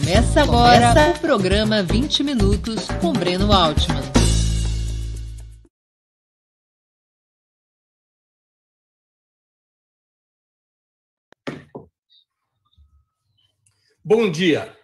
Começa agora o programa 20 Minutos com Breno Altman. Bom dia.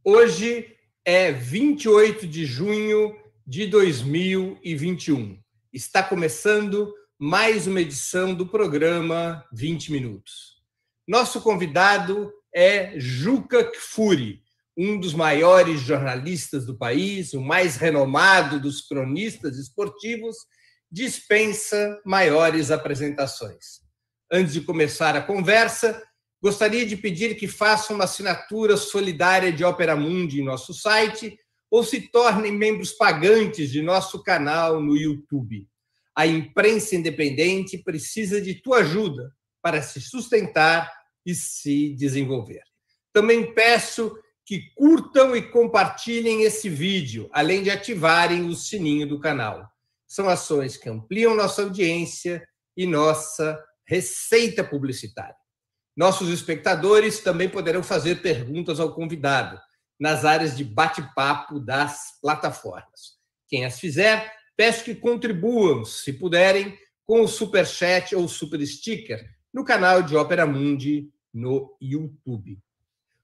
Hoje é 28 de junho de 2021. Está começando mais uma edição do programa 20 Minutos. Nosso convidado é Juca Kfouri, um dos maiores jornalistas do país, o mais renomado dos cronistas esportivos, dispensa maiores apresentações. Antes de começar a conversa, gostaria de pedir que façam uma assinatura solidária de Opera Mundi em nosso site ou se tornem membros pagantes de nosso canal no YouTube. A imprensa independente precisa de tua ajuda para se sustentar e se desenvolver. Também peço que curtam e compartilhem esse vídeo, além de ativarem o sininho do canal. São ações que ampliam nossa audiência e nossa receita publicitária. Nossos espectadores também poderão fazer perguntas ao convidado nas áreas de bate-papo das plataformas. Quem as fizer, peço que contribuam, se puderem, com o Superchat ou Super Sticker no canal de Opera Mundi no YouTube.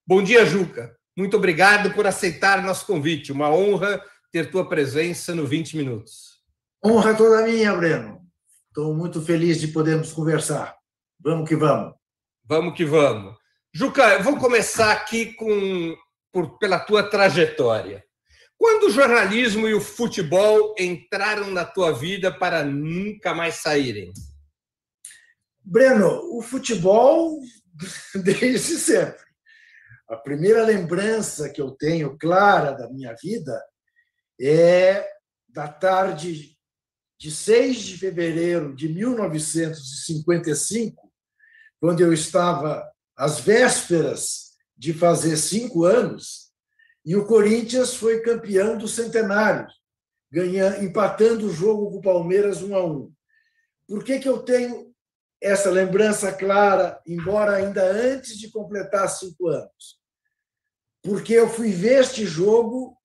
Bom dia, Juca. Muito obrigado por aceitar nosso convite. Uma honra ter tua presença no 20 Minutos. Honra toda minha, Breno. Estou muito feliz de podermos conversar. Vamos que vamos. Vamos que vamos. Juca, eu vou começar aqui pela tua trajetória. Quando o jornalismo e o futebol entraram na tua vida para nunca mais saírem? Breno, o futebol desde sempre. A primeira lembrança que eu tenho clara da minha vida é da tarde de 6 de fevereiro de 1955, quando eu estava às vésperas de fazer 5 anos, e o Corinthians foi campeão do centenário, empatando o jogo com o Palmeiras 1-1. Por que eu tenho essa lembrança clara, embora ainda antes de completar 5 anos? Porque eu fui ver este jogo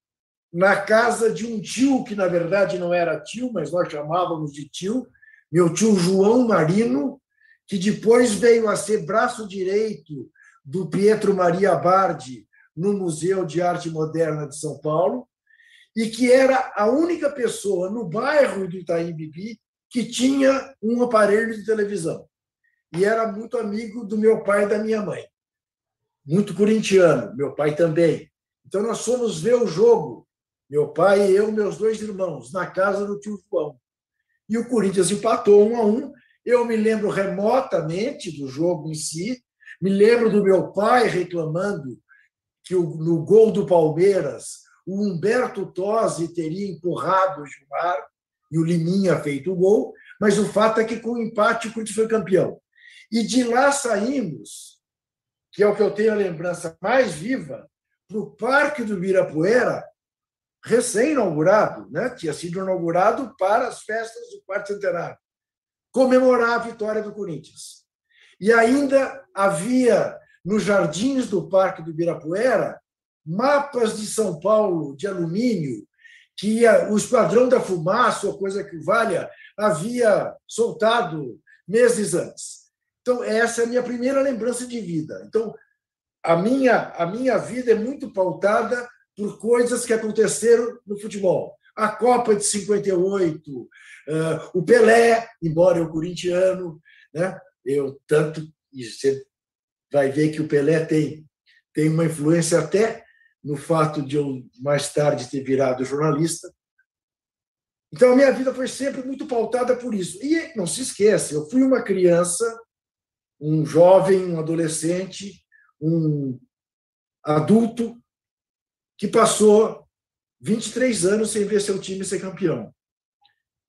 na casa de um tio, que na verdade não era tio, mas nós chamávamos de tio, meu tio João Marino, que depois veio a ser braço direito do Pietro Maria Bardi no Museu de Arte Moderna de São Paulo, e que era a única pessoa no bairro do Itaim Bibi que tinha um aparelho de televisão. E era muito amigo do meu pai e da minha mãe. Muito corintiano, meu pai também. Então, nós fomos ver o jogo, meu pai e eu, meus 2 irmãos, na casa do tio João. E o Corinthians empatou 1-1. Eu me lembro remotamente do jogo em si, me lembro do meu pai reclamando que no gol do Palmeiras, o Humberto Tosi teria empurrado o Gilmar e o Liminha feito o gol, mas o fato é que com o empate o Corinthians foi campeão. E de lá saímos, que é o que eu tenho a lembrança mais viva, para o Parque do Ibirapuera, recém-inaugurado, né? Tinha sido inaugurado para as festas do quarto centenário, comemorar a vitória do Corinthians. E ainda havia, nos jardins do Parque do Ibirapuera, mapas de São Paulo de alumínio, que o Esquadrão da Fumaça, ou coisa que valha, havia soltado meses antes. Então, essa é a minha primeira lembrança de vida. Então, a minha vida é muito pautada por coisas que aconteceram no futebol. A Copa de 58, o Pelé, embora eu corintiano, né? E você vai ver que o Pelé tem uma influência até no fato de eu, mais tarde, ter virado jornalista. Então, a minha vida foi sempre muito pautada por isso. E não se esqueça, eu fui uma criança, um jovem, um adolescente, um adulto que passou 23 anos sem ver seu time ser campeão,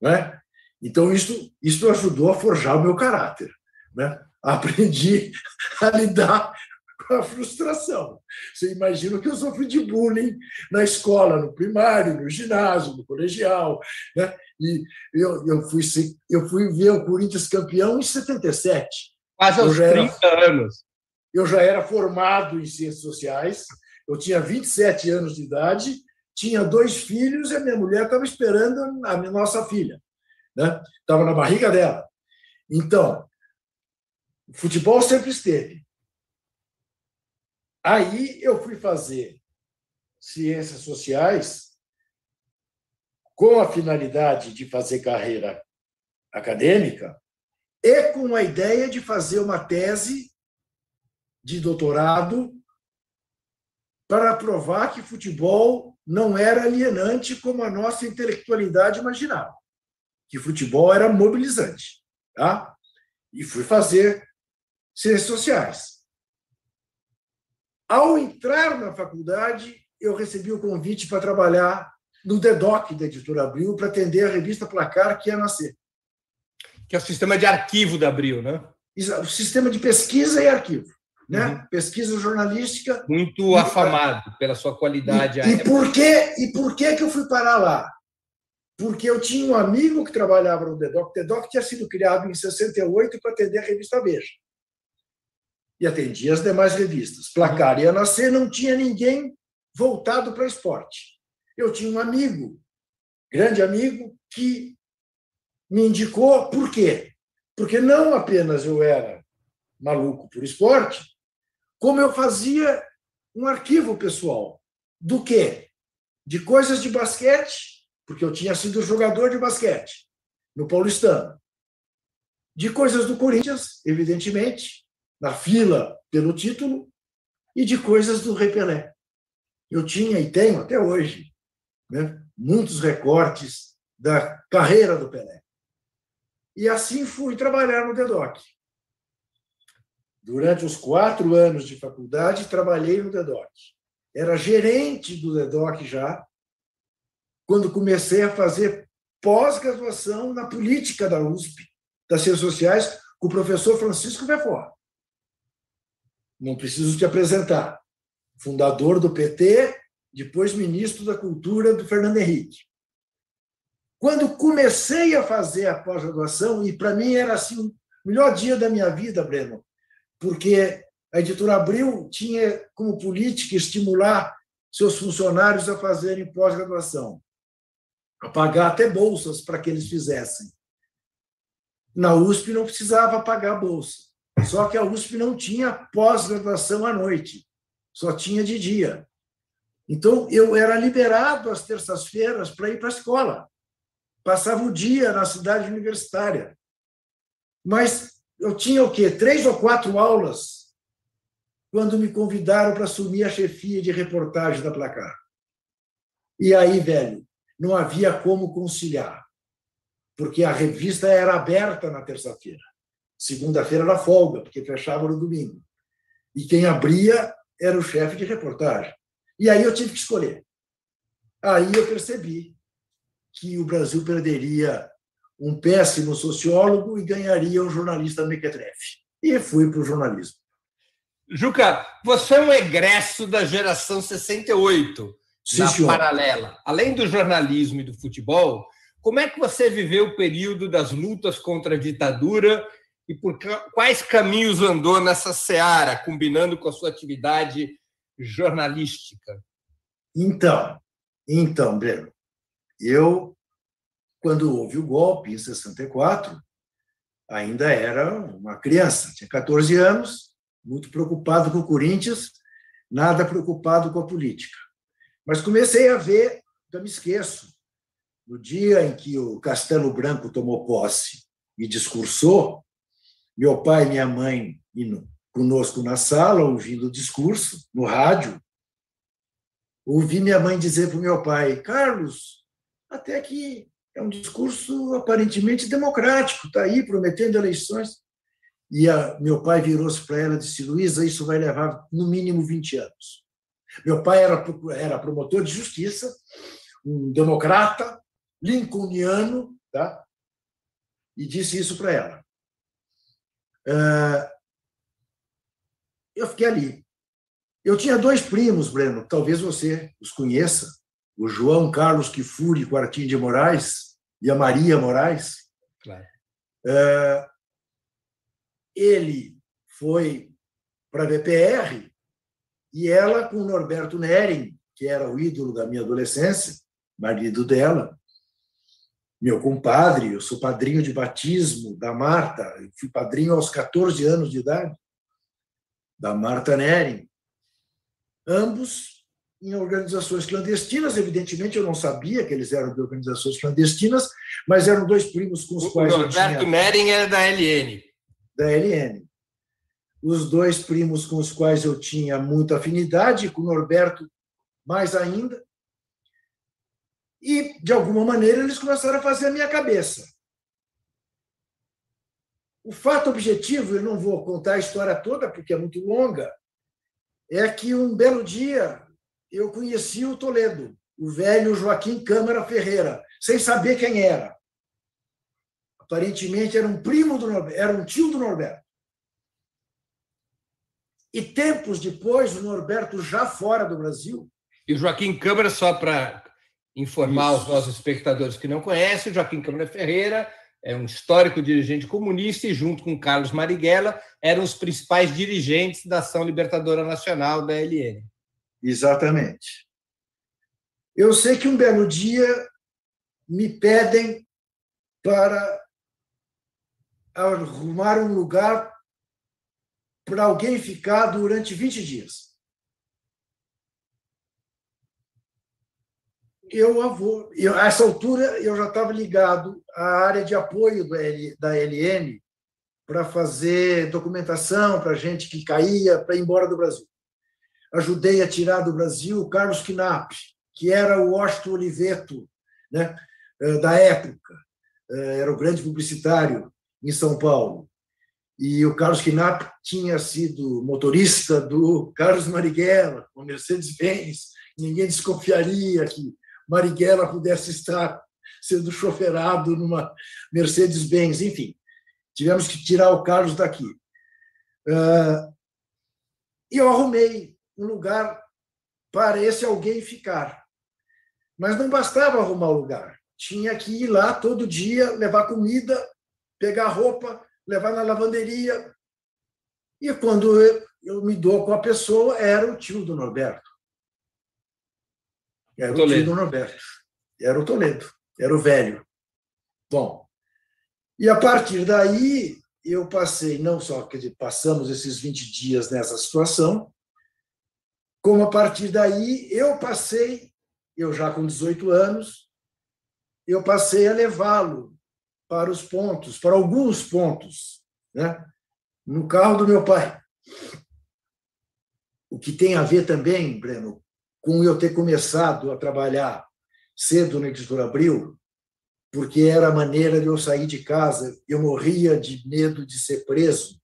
né? Então, isso ajudou a forjar o meu caráter, né? Aprendi a lidar com a frustração. Você imagina que eu sofri de bullying na escola, no primário, no ginásio, no colegial, né? E eu fui ver o Corinthians campeão em 77. Quase aos 30 anos. Eu já era formado em ciências sociais, Eu tinha 27 anos de idade, tinha 2 filhos e a minha mulher estava esperando a nossa filha, né? Estava na barriga dela. Então, o futebol sempre esteve. Aí eu fui fazer ciências sociais com a finalidade de fazer carreira acadêmica e com a ideia de fazer uma tese de doutorado para provar que futebol não era alienante como a nossa intelectualidade imaginava, que futebol era mobilizante, tá? E fui fazer ciências sociais. Ao entrar na faculdade, eu recebi o convite para trabalhar no DEDOC da Editora Abril para atender a revista Placar, que ia nascer. Que é o sistema de arquivo da Abril, né? O sistema de pesquisa e arquivo, né? Uhum. Pesquisa jornalística. Muito afamado pela sua qualidade. E por que eu fui parar lá? Porque eu tinha um amigo que trabalhava no DEDOC. O DEDOC tinha sido criado em 68 para atender a revista Veja. E atendia as demais revistas. Placar ia nascer, não tinha ninguém voltado para esporte. Eu tinha um amigo, grande amigo, que me indicou. Por quê? Porque não apenas eu era maluco por esporte, como eu fazia um arquivo pessoal. Do quê? De coisas de basquete, porque eu tinha sido jogador de basquete no Paulistano. De coisas do Corinthians, evidentemente, na fila pelo título, e de coisas do Rei Pelé. Eu tinha e tenho até hoje, né, muitos recortes da carreira do Pelé. E assim fui trabalhar no DEDOC. Durante os 4 anos de faculdade, trabalhei no DEDOC. Era gerente do DEDOC já, quando comecei a fazer pós-graduação na política da USP, das Ciências Sociais, com o professor Francisco Vefort. Não preciso te apresentar. Fundador do PT, depois ministro da Cultura do Fernando Henrique. Quando comecei a fazer a pós-graduação, e para mim era assim, o melhor dia da minha vida, Breno, porque a Editora Abril tinha como política estimular seus funcionários a fazerem pós-graduação, a pagar até bolsas para que eles fizessem. Na USP não precisava pagar bolsa, só que a USP não tinha pós-graduação à noite, só tinha de dia. Então, eu era liberado às terças-feiras para ir para a escola. Passava o dia na cidade universitária. Mas eu tinha o quê? 3 ou 4 aulas quando me convidaram para assumir a chefia de reportagem da Placar. E aí, velho, não havia como conciliar, porque a revista era aberta na terça-feira. Segunda-feira era folga, porque fechava no domingo. E quem abria era o chefe de reportagem. E aí eu tive que escolher. Aí eu percebi que o Brasil perderia um péssimo sociólogo e ganharia um jornalista mequetrefe. E fui para o jornalismo. Juca, você é um egresso da geração 68, Sim, na senhor. Paralela. Além do jornalismo e do futebol, como é que você viveu o período das lutas contra a ditadura e por quais caminhos andou nessa seara, combinando com a sua atividade jornalística? Então, Breno, quando houve o golpe, em 64, ainda era uma criança, tinha 14 anos, muito preocupado com o Corinthians, nada preocupado com a política. Mas comecei a ver, não me esqueço, no dia em que o Castelo Branco tomou posse e discursou, meu pai e minha mãe indo conosco na sala, ouvindo o discurso, no rádio, ouvi minha mãe dizer para o meu pai: Carlos, até que é um discurso aparentemente democrático, está aí prometendo eleições. E meu pai virou-se para ela e disse: Luísa, isso vai levar no mínimo 20 anos. Meu pai era promotor de justiça, um democrata, lincolniano, tá? E disse isso para ela. Eu fiquei ali. Eu tinha 2 primos, Breno, talvez você os conheça, o João Carlos Kifuri Quartim de Moraes e a Maria Moraes. Claro. Ele foi para a VPR E ela com o Norberto Nering, que era o ídolo da minha adolescência, marido dela, meu compadre, eu sou padrinho de batismo da Marta, eu fui padrinho aos 14 anos de idade, da Marta Nering. Ambos em organizações clandestinas, evidentemente eu não sabia que eles eram de organizações clandestinas, mas eram dois primos com os quais eu tinha... O Norberto Nering era da LN. Da LN. Os dois primos com os quais eu tinha muita afinidade, com o Norberto mais ainda, e, de alguma maneira, eles começaram a fazer a minha cabeça. O fato objetivo, eu não vou contar a história toda, porque é muito longa, é que um belo dia eu conheci o Toledo, o velho Joaquim Câmara Ferreira, sem saber quem era. Aparentemente era um primo do Norberto, era um tio do Norberto. E tempos depois, o Norberto já fora do Brasil... E o Joaquim Câmara, só para informar os nossos espectadores que não conhecem, o Joaquim Câmara Ferreira é um histórico dirigente comunista e, junto com Carlos Marighella, eram os principais dirigentes da Ação Libertadora Nacional, da LN. Exatamente. Eu sei que um belo dia me pedem para arrumar um lugar para alguém ficar durante 20 dias. A essa altura, eu já estava ligado à área de apoio da LN para fazer documentação para gente que caía para ir embora do Brasil. Ajudei a tirar do Brasil o Carlos Knapp, que era o Washington Oliveto, né, da época. Era o grande publicitário em São Paulo. E o Carlos Knapp tinha sido motorista do Carlos Marighella, com Mercedes-Benz. Ninguém desconfiaria que Marighella pudesse estar sendo choferado numa Mercedes-Benz. Enfim, tivemos que tirar o Carlos daqui. E eu arrumei um lugar para esse alguém ficar. Mas não bastava arrumar o lugar. Tinha que ir lá todo dia, levar comida, pegar roupa, levar na lavanderia. E quando eu me dou com a pessoa, era o tio do Norberto. Era o tio do Norberto. Era o Toledo. Era o velho. Bom, e a partir daí, eu passei, não só, quer dizer, passamos esses 20 dias nessa situação, como a partir daí eu já com 18 anos, eu passei a levá-lo para os pontos, para alguns pontos, né? No carro do meu pai. O que tem a ver também, Breno, com eu ter começado a trabalhar cedo na Editora Abril, porque era a maneira de eu sair de casa. Eu morria de medo de ser preso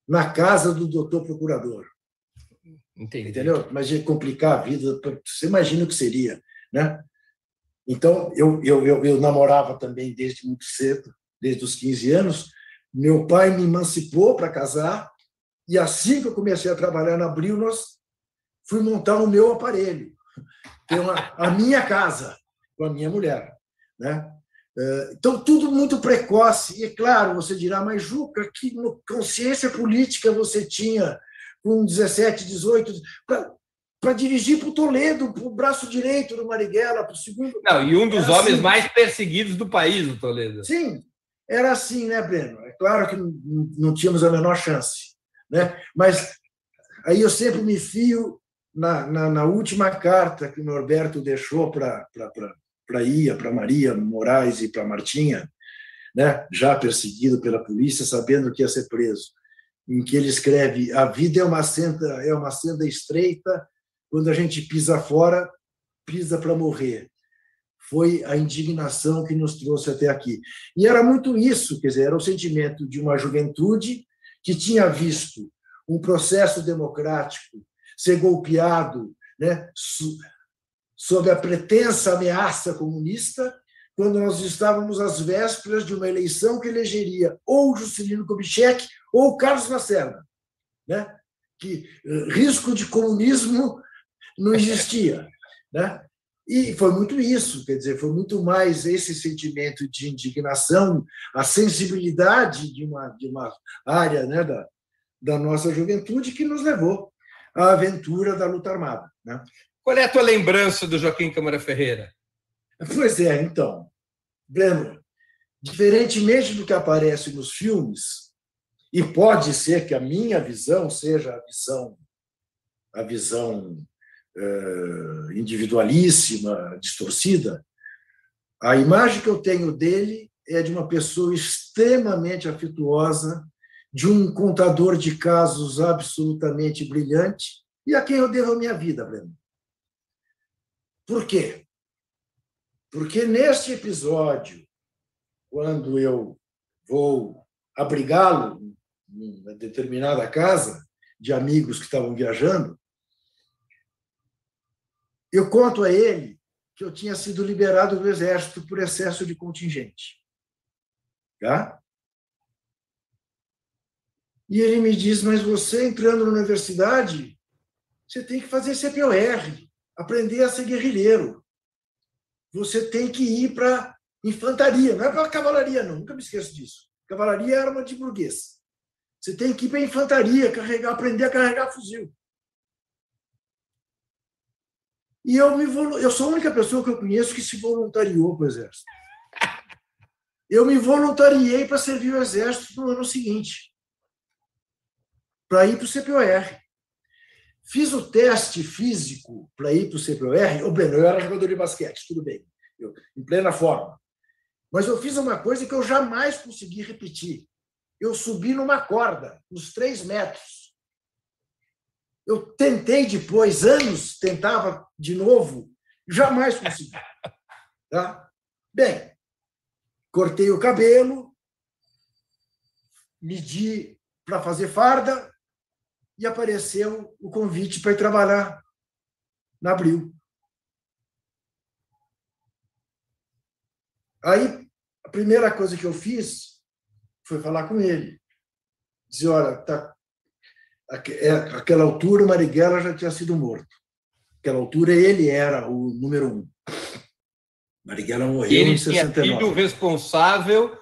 na casa do doutor procurador. Entendi. Entendeu? Imagina complicar a vida, você imagina o que seria, né? Então, eu namorava também desde muito cedo, desde os 15 anos. Meu pai me emancipou para casar, e assim que eu comecei a trabalhar na Abril, nós fui montar o meu aparelho, a minha casa, com a minha mulher, né? Então, tudo muito precoce. E, é claro, você dirá, mas, Juca, que consciência política você tinha com 17, 18, para dirigir para o Toledo, para o braço direito do Marighella, para o segundo... Não, e um dos homens mais perseguidos do país, o Toledo. Sim, era assim, né, Breno? É claro que não tínhamos a menor chance, né? Mas aí eu sempre me fio na última carta que o Norberto deixou para Maria Moraes e para Martinha, né, já perseguido pela polícia, sabendo que ia ser preso, em que ele escreve: a vida é uma senda estreita, quando a gente pisa fora, pisa para morrer. Foi a indignação que nos trouxe até aqui. E era muito isso, quer dizer, era o sentimento de uma juventude que tinha visto um processo democrático ser golpeado, né, sob a pretensa ameaça comunista, quando nós estávamos às vésperas de uma eleição que elegeria ou Juscelino Kubitschek ou Carlos Lacerda, né? Que risco de comunismo não existia, né? E foi muito isso, quer dizer, foi muito mais esse sentimento de indignação, a sensibilidade de uma área, né, da nossa juventude que nos levou a aventura da luta armada, né? Qual é a tua lembrança do Joaquim Câmara Ferreira? Pois é, então, Breno, diferentemente do que aparece nos filmes, e pode ser que a minha visão seja a visão individualíssima, distorcida, a imagem que eu tenho dele é de uma pessoa extremamente afetuosa, de um contador de casos absolutamente brilhante e a quem eu devo a minha vida, Breno. Por quê? Porque neste episódio, quando eu vou abrigá-lo em uma determinada casa de amigos que estavam viajando, eu conto a ele que eu tinha sido liberado do Exército por excesso de contingente. Tá? E ele me diz, mas você entrando na universidade, você tem que fazer CPOR, aprender a ser guerrilheiro. Você tem que ir para infantaria, não é para cavalaria, não, nunca me esqueço disso. Cavalaria é arma de burguês. Você tem que ir para infantaria, aprender a carregar fuzil. E eu sou a única pessoa que eu conheço que se voluntariou para o Exército. Eu me voluntariei para servir o Exército no ano seguinte, para ir para o CPOR. Fiz o teste físico para ir para o CPOR. Eu era jogador de basquete, tudo bem, em plena forma. Mas eu fiz uma coisa que eu jamais consegui repetir. Eu subi numa corda, uns 3 metros. Eu tentei depois, anos, tentava de novo, jamais consegui. Tá? Bem, cortei o cabelo, medi para fazer farda e apareceu o convite para ir trabalhar na Abril. Aí, a primeira coisa que eu fiz foi falar com ele. Dizer, olha, àquela altura o Marighella já tinha sido morto. Àquela altura ele era o número 1. Marighella morreu em 69. Ele tinha sido responsável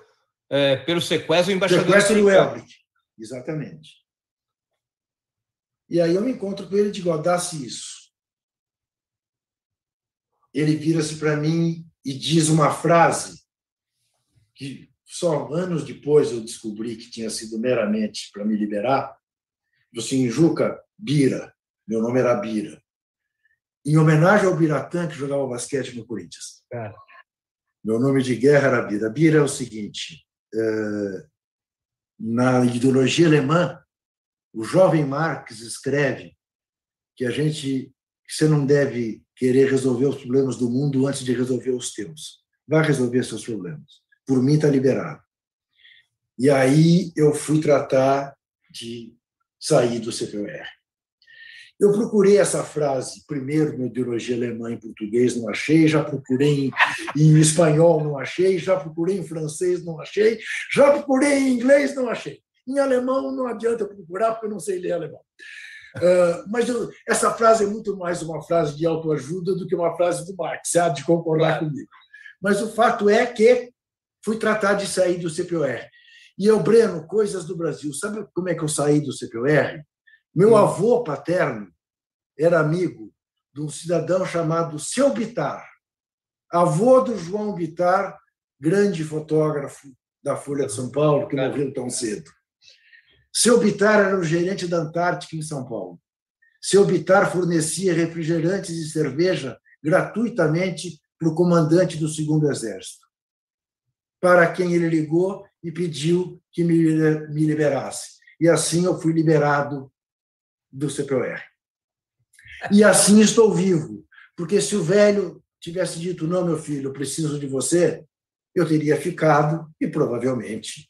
pelo sequestro do embaixador. Sequestro do Elbrick, exatamente. E aí eu me encontro com ele e digo, dá-se isso. Ele vira-se para mim e diz uma frase que só anos depois eu descobri que tinha sido meramente para me liberar. Assim, Juca, Bira, meu nome era Bira, em homenagem ao Biratã, que jogava basquete no Corinthians. Meu nome de guerra era Bira. Bira é o seguinte, na ideologia alemã, o jovem Marx escreve que você não deve querer resolver os problemas do mundo antes de resolver os teus. Vai resolver seus problemas. Por mim está liberado. E aí eu fui tratar de sair do CPOR. Eu procurei essa frase, primeiro na ideologia alemã em português, não achei, já procurei em espanhol, não achei, já procurei em francês, não achei, já procurei em inglês, não achei. Em alemão não adianta procurar, porque eu não sei ler alemão. Mas essa frase é muito mais uma frase de autoajuda do que uma frase do Marx, você há de concordar comigo. Mas o fato é que fui tratar de sair do CPOR. E eu, Breno, coisas do Brasil. Sabe como é que eu saí do CPOR? Meu avô paterno era amigo de um cidadão chamado Seu Bittar, avô do João Bittar, grande fotógrafo da Folha de São Paulo, que morreu tão cedo. Seu Bittar era o gerente da Antártica em São Paulo. Seu Bittar fornecia refrigerantes e cerveja gratuitamente para o comandante do 2º Exército, para quem ele ligou e pediu que me liberasse. E assim eu fui liberado do CPOR. E assim estou vivo, porque se o velho tivesse dito, não, meu filho, eu preciso de você, eu teria ficado e provavelmente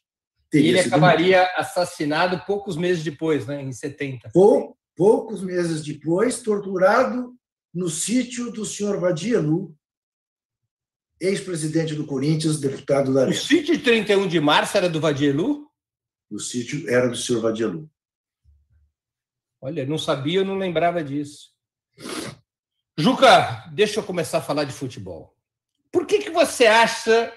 teria ele sido acabaria morto. Assassinado poucos meses depois, né, em 70. Poucos meses depois, torturado no sítio do senhor Vadielu, ex-presidente do Corinthians, deputado da Arena. O sítio de 31 de março era do Vadielu? O sítio era do senhor Vadielu. Olha, não sabia, eu não lembrava disso. Juca, deixa eu começar a falar de futebol. Por que você acha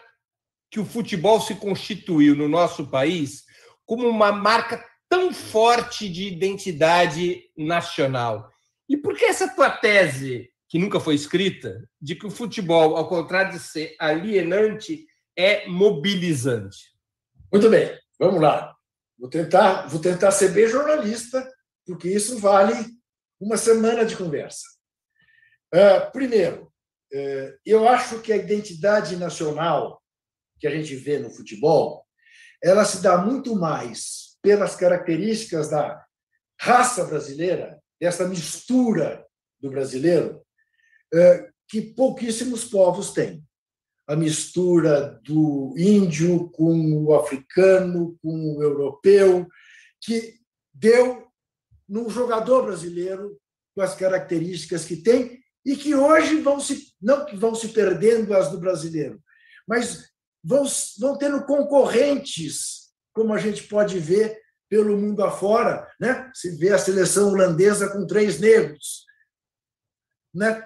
que o futebol se constituiu no nosso país como uma marca tão forte de identidade nacional? E por que essa tua tese, que nunca foi escrita, de que o futebol, ao contrário de ser alienante, é mobilizante? Muito bem, vamos lá. Vou tentar ser bem jornalista, porque isso vale uma semana de conversa. Primeiro, eu acho que a identidade nacional que a gente vê no futebol, ela se dá muito mais pelas características da raça brasileira, dessa mistura do brasileiro, que pouquíssimos povos têm. A mistura do índio com o africano, com o europeu, que deu num jogador brasileiro com as características que tem e que hoje não que vão se perdendo as do brasileiro, mas vão tendo concorrentes, como a gente pode ver pelo mundo afora, né? Se vê a seleção holandesa com 3 negros, né?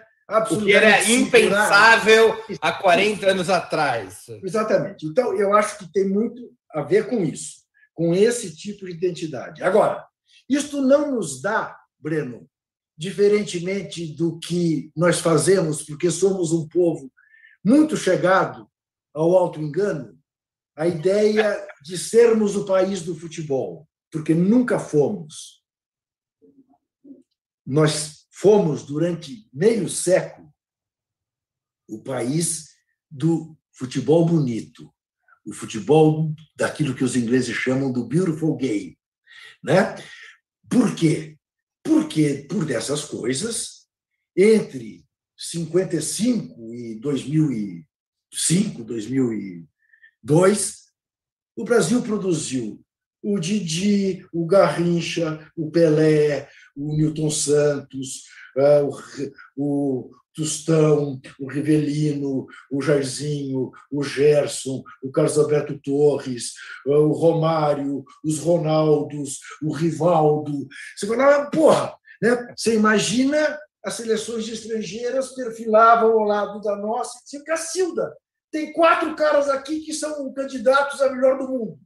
O que era impensável há 40 anos atrás. Exatamente. Então, eu acho que tem muito a ver com isso, com esse tipo de identidade. Agora, isto não nos dá, Breno, diferentemente do que nós fazemos, porque somos um povo muito chegado ao auto-engano, a ideia de sermos o país do futebol, porque nunca fomos. Nós fomos, durante meio século, o país do futebol bonito, o futebol daquilo que os ingleses chamam do beautiful game, né? Por quê? Porque, por dessas coisas, entre 55 e 2005, 2002, o Brasil produziu o Didi, o Garrincha, o Pelé, o Nilton Santos, o Tostão, o Rivelino, o Jairzinho, o Gerson, o Carlos Alberto Torres, o Romário, os Ronaldos, o Rivaldo. Você falava, porra, né? Você imagina as seleções estrangeiras perfilavam ao lado da nossa e diziam, Cacilda, tem 4 caras aqui que são candidatos a melhor do mundo.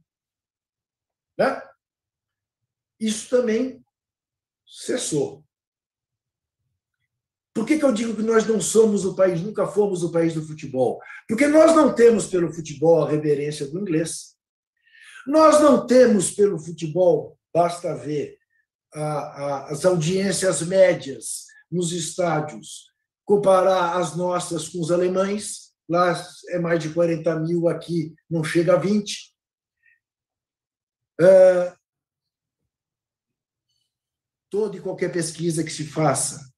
Né? Isso também cessou. Por que eu digo que nós não somos o país, nunca fomos o país do futebol? Porque nós não temos pelo futebol a reverência do inglês. Nós não temos pelo futebol, basta ver as audiências médias nos estádios, comparar as nossas com os alemães, lá é mais de 40 mil, aqui não chega a 20. Toda e qualquer pesquisa que se faça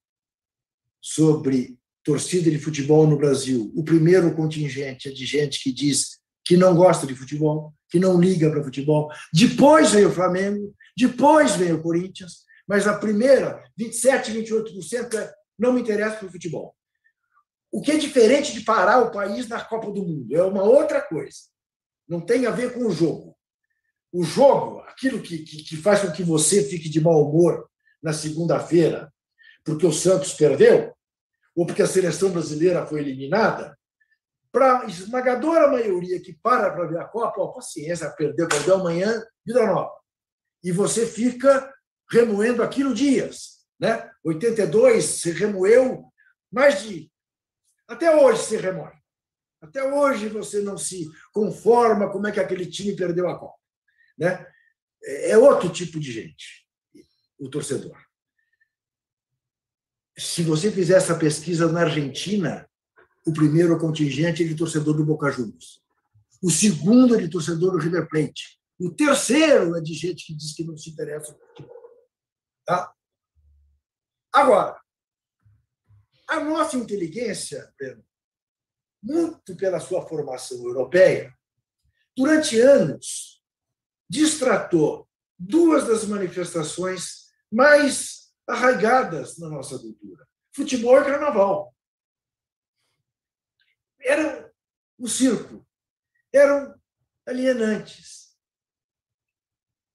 sobre torcida de futebol no Brasil, o primeiro contingente é de gente que diz que não gosta de futebol, que não liga para futebol. Depois veio o Flamengo, depois veio o Corinthians, mas a primeira, 27%, 28%, não me interessa para o futebol. O que é diferente de parar o país na Copa do Mundo é uma outra coisa. Não tem a ver com o jogo. O jogo, aquilo que faz com que você fique de mau humor na segunda-feira, porque o Santos perdeu, ou porque a seleção brasileira foi eliminada, para a esmagadora maioria que para ver a Copa, paciência, perdeu amanhã, vida nova. E você fica remoendo aquilo dias. Né? 82, se remoeu mais de... Até hoje se remoe. Até hoje você não se conforma como é que aquele time perdeu a Copa. Né? É outro tipo de gente, o torcedor. Se você fizer essa pesquisa na Argentina, o primeiro contingente é de torcedor do Boca Juniors. O segundo é de torcedor do River Plate. O terceiro é de gente que diz que não se interessa por futebol. Tá? Agora, a nossa inteligência, muito pela sua formação europeia, durante anos, destratou 2 das manifestações mais arraigadas na nossa cultura: futebol e carnaval. Eram o circo, eram alienantes.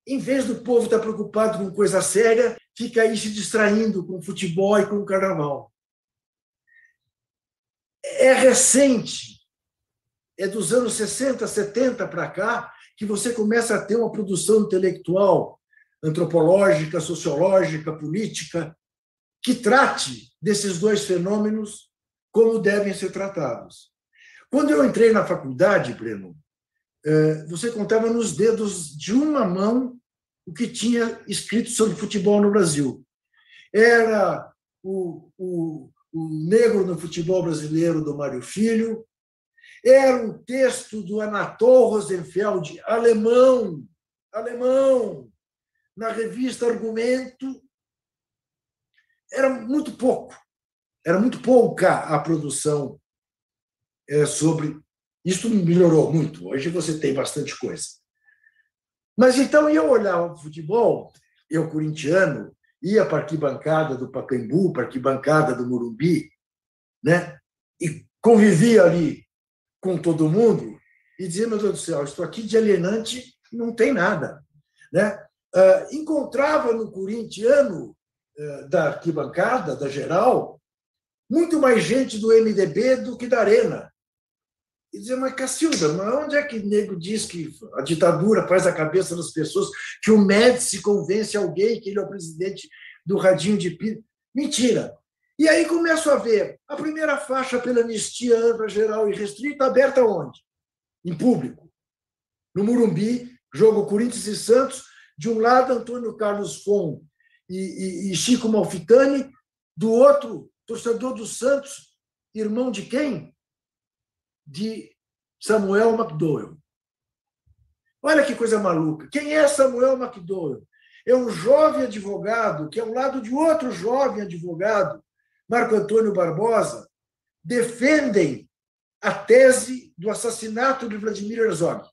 Em vez do povo estar preocupado com coisa séria, fica aí se distraindo com futebol e com carnaval. É recente, é dos anos 60, 70 para cá, que você começa a ter uma produção intelectual antropológica, sociológica, política, que trate desses dois fenômenos como devem ser tratados. Quando eu entrei na faculdade, Breno, você contava nos dedos de uma mão o que tinha escrito sobre futebol no Brasil. Era o Negro no Futebol Brasileiro, do Mário Filho, era um texto do Anatol Rosenfeld, alemão, na revista Argumento. Era muito pouca a produção sobre... Isso melhorou muito, hoje você tem bastante coisa. Mas então eu olhava o futebol, eu corintiano, ia para a arquibancada do Pacaembu, para a arquibancada do Morumbi, né? E convivia ali com todo mundo e dizia, meu Deus do céu, estou aqui de alienante, não tem nada, né? Encontrava no corintiano da arquibancada, da geral, muito mais gente do MDB do que da Arena. E dizia, mas Cacilda, mas onde é que o nego diz que a ditadura faz a cabeça das pessoas, que o Médici convence alguém que ele é o presidente do radinho de pilha? Mentira! E aí começo a ver a primeira faixa pela anistia ampla, geral e restrita, aberta onde? Em público. No Morumbi, jogo Corinthians e Santos, de um lado Antônio Carlos Fon e Chico Malfitani, do outro, torcedor do Santos, irmão de quem? De Samuel McDowell. Olha que coisa maluca. Quem é Samuel McDowell? É um jovem advogado que, ao lado de outro jovem advogado, Marco Antônio Barbosa, defendem a tese do assassinato de Vladimir Herzog.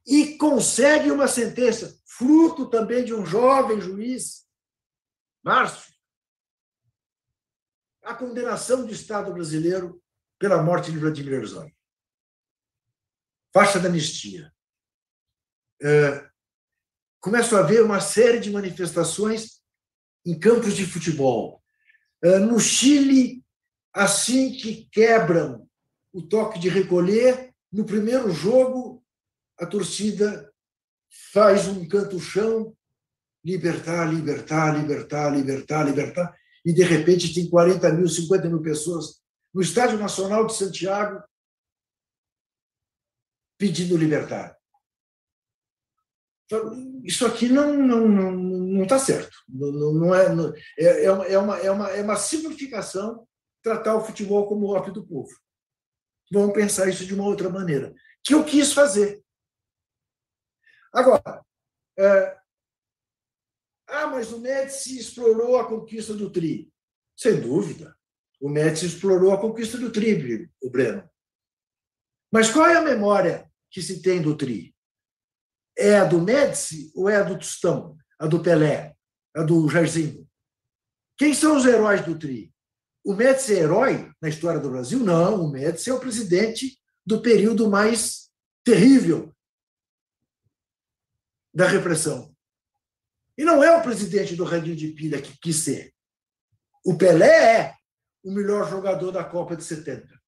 E consegue uma sentença, fruto também de um jovem juiz, Márcio, a condenação do Estado brasileiro pela morte de Vladimir Herzog. Faixa da anistia. Começo a ver uma série de manifestações em campos de futebol. No Chile, assim que quebram o toque de recolher, no primeiro jogo, a torcida faz um canto-chão, libertar, libertar, libertar, libertar, libertar, e, de repente, tem 40 mil, 50 mil pessoas no Estádio Nacional de Santiago pedindo liberdade. Isso aqui não está certo. É uma simplificação tratar o futebol como o ópio do povo. Vamos pensar isso de uma outra maneira, que eu quis fazer. Agora, mas o Médici explorou a conquista do Tri. Sem dúvida. O Médici explorou a conquista do Tri, o Breno. Mas qual é a memória que se tem do Tri? É a do Médici ou é a do Tostão? A do Pelé? A do Jairzinho? Quem são os heróis do Tri? O Médici é herói na história do Brasil? Não, o Médici é o presidente do período mais terrível da repressão. E não é o presidente do radinho de pilha que quis ser. O Pelé é o melhor jogador da Copa de 70.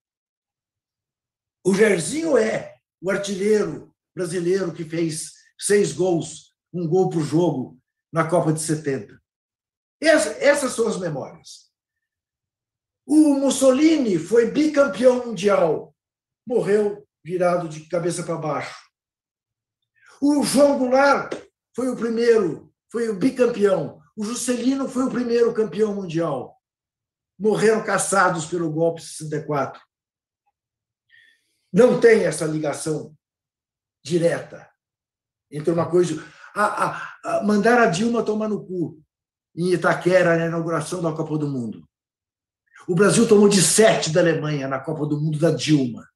O Jairzinho é o artilheiro brasileiro que fez 6 gols, 1 gol por jogo na Copa de 70. Essas são as memórias. O Mussolini foi bicampeão mundial. Morreu virado de cabeça para baixo. O João Goulart foi o primeiro, foi o bicampeão. O Juscelino foi o primeiro campeão mundial. Morreram caçados pelo golpe de 64. Não tem essa ligação direta entre uma coisa... mandar a Dilma tomar no cu em Itaquera, na inauguração da Copa do Mundo. O Brasil tomou de 7 da Alemanha na Copa do Mundo da Dilma.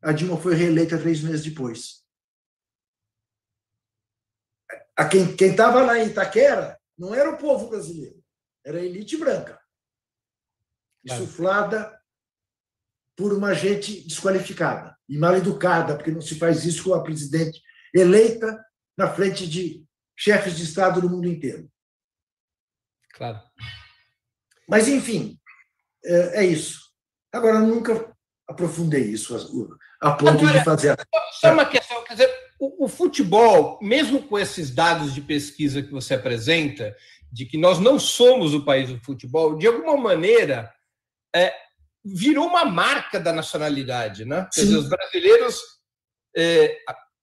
A Dilma foi reeleita 3 meses depois. Quem estava lá em Itaquera não era o povo brasileiro, era a elite branca, insuflada por uma gente desqualificada e mal educada, porque não se faz isso com a presidente eleita na frente de chefes de Estado do mundo inteiro. Claro. Mas, enfim, é isso. Agora, nunca aprofundei isso a ponto de fazer... Só uma questão, quer dizer, o futebol, mesmo com esses dados de pesquisa que você apresenta, de que nós não somos o país do futebol, de alguma maneira virou uma marca da nacionalidade, né? Quer dizer, os brasileiros,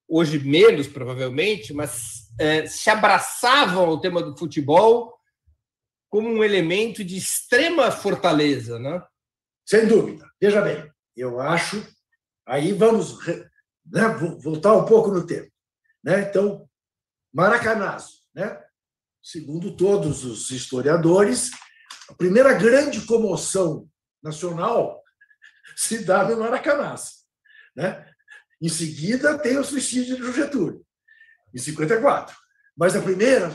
hoje menos provavelmente, mas se abraçavam ao tema do futebol como um elemento de extrema fortaleza, né? Sem dúvida. Veja bem, eu acho... Aí vamos, né, voltar um pouco no tempo. Né? Então, Maracanazo, né? Segundo todos os historiadores, a primeira grande comoção nacional se dá no Maracanazo. Né? Em seguida, tem o suicídio do Getúlio, em 54. Mas a primeira,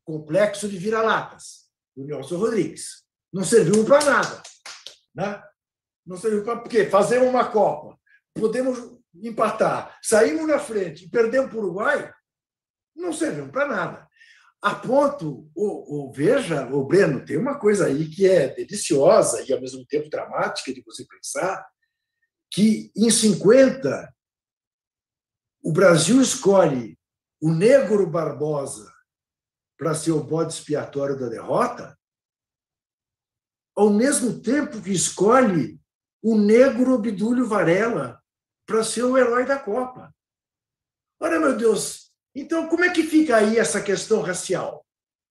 complexo de vira-latas, do Nelson Rodrigues. Não serviu para nada. Né? Não serviu para quê? Fazemos uma Copa, podemos empatar, saímos na frente e perdemos para o Uruguai, não serviu para nada. A ponto, veja, Breno, tem uma coisa aí que é deliciosa e, ao mesmo tempo, dramática de você pensar, que, em 50, o Brasil escolhe o Negro Barbosa para ser o bode expiatório da derrota, ao mesmo tempo que escolhe o negro Obdúlio Varela para ser o herói da Copa. Ora, meu Deus, então como é que fica aí essa questão racial?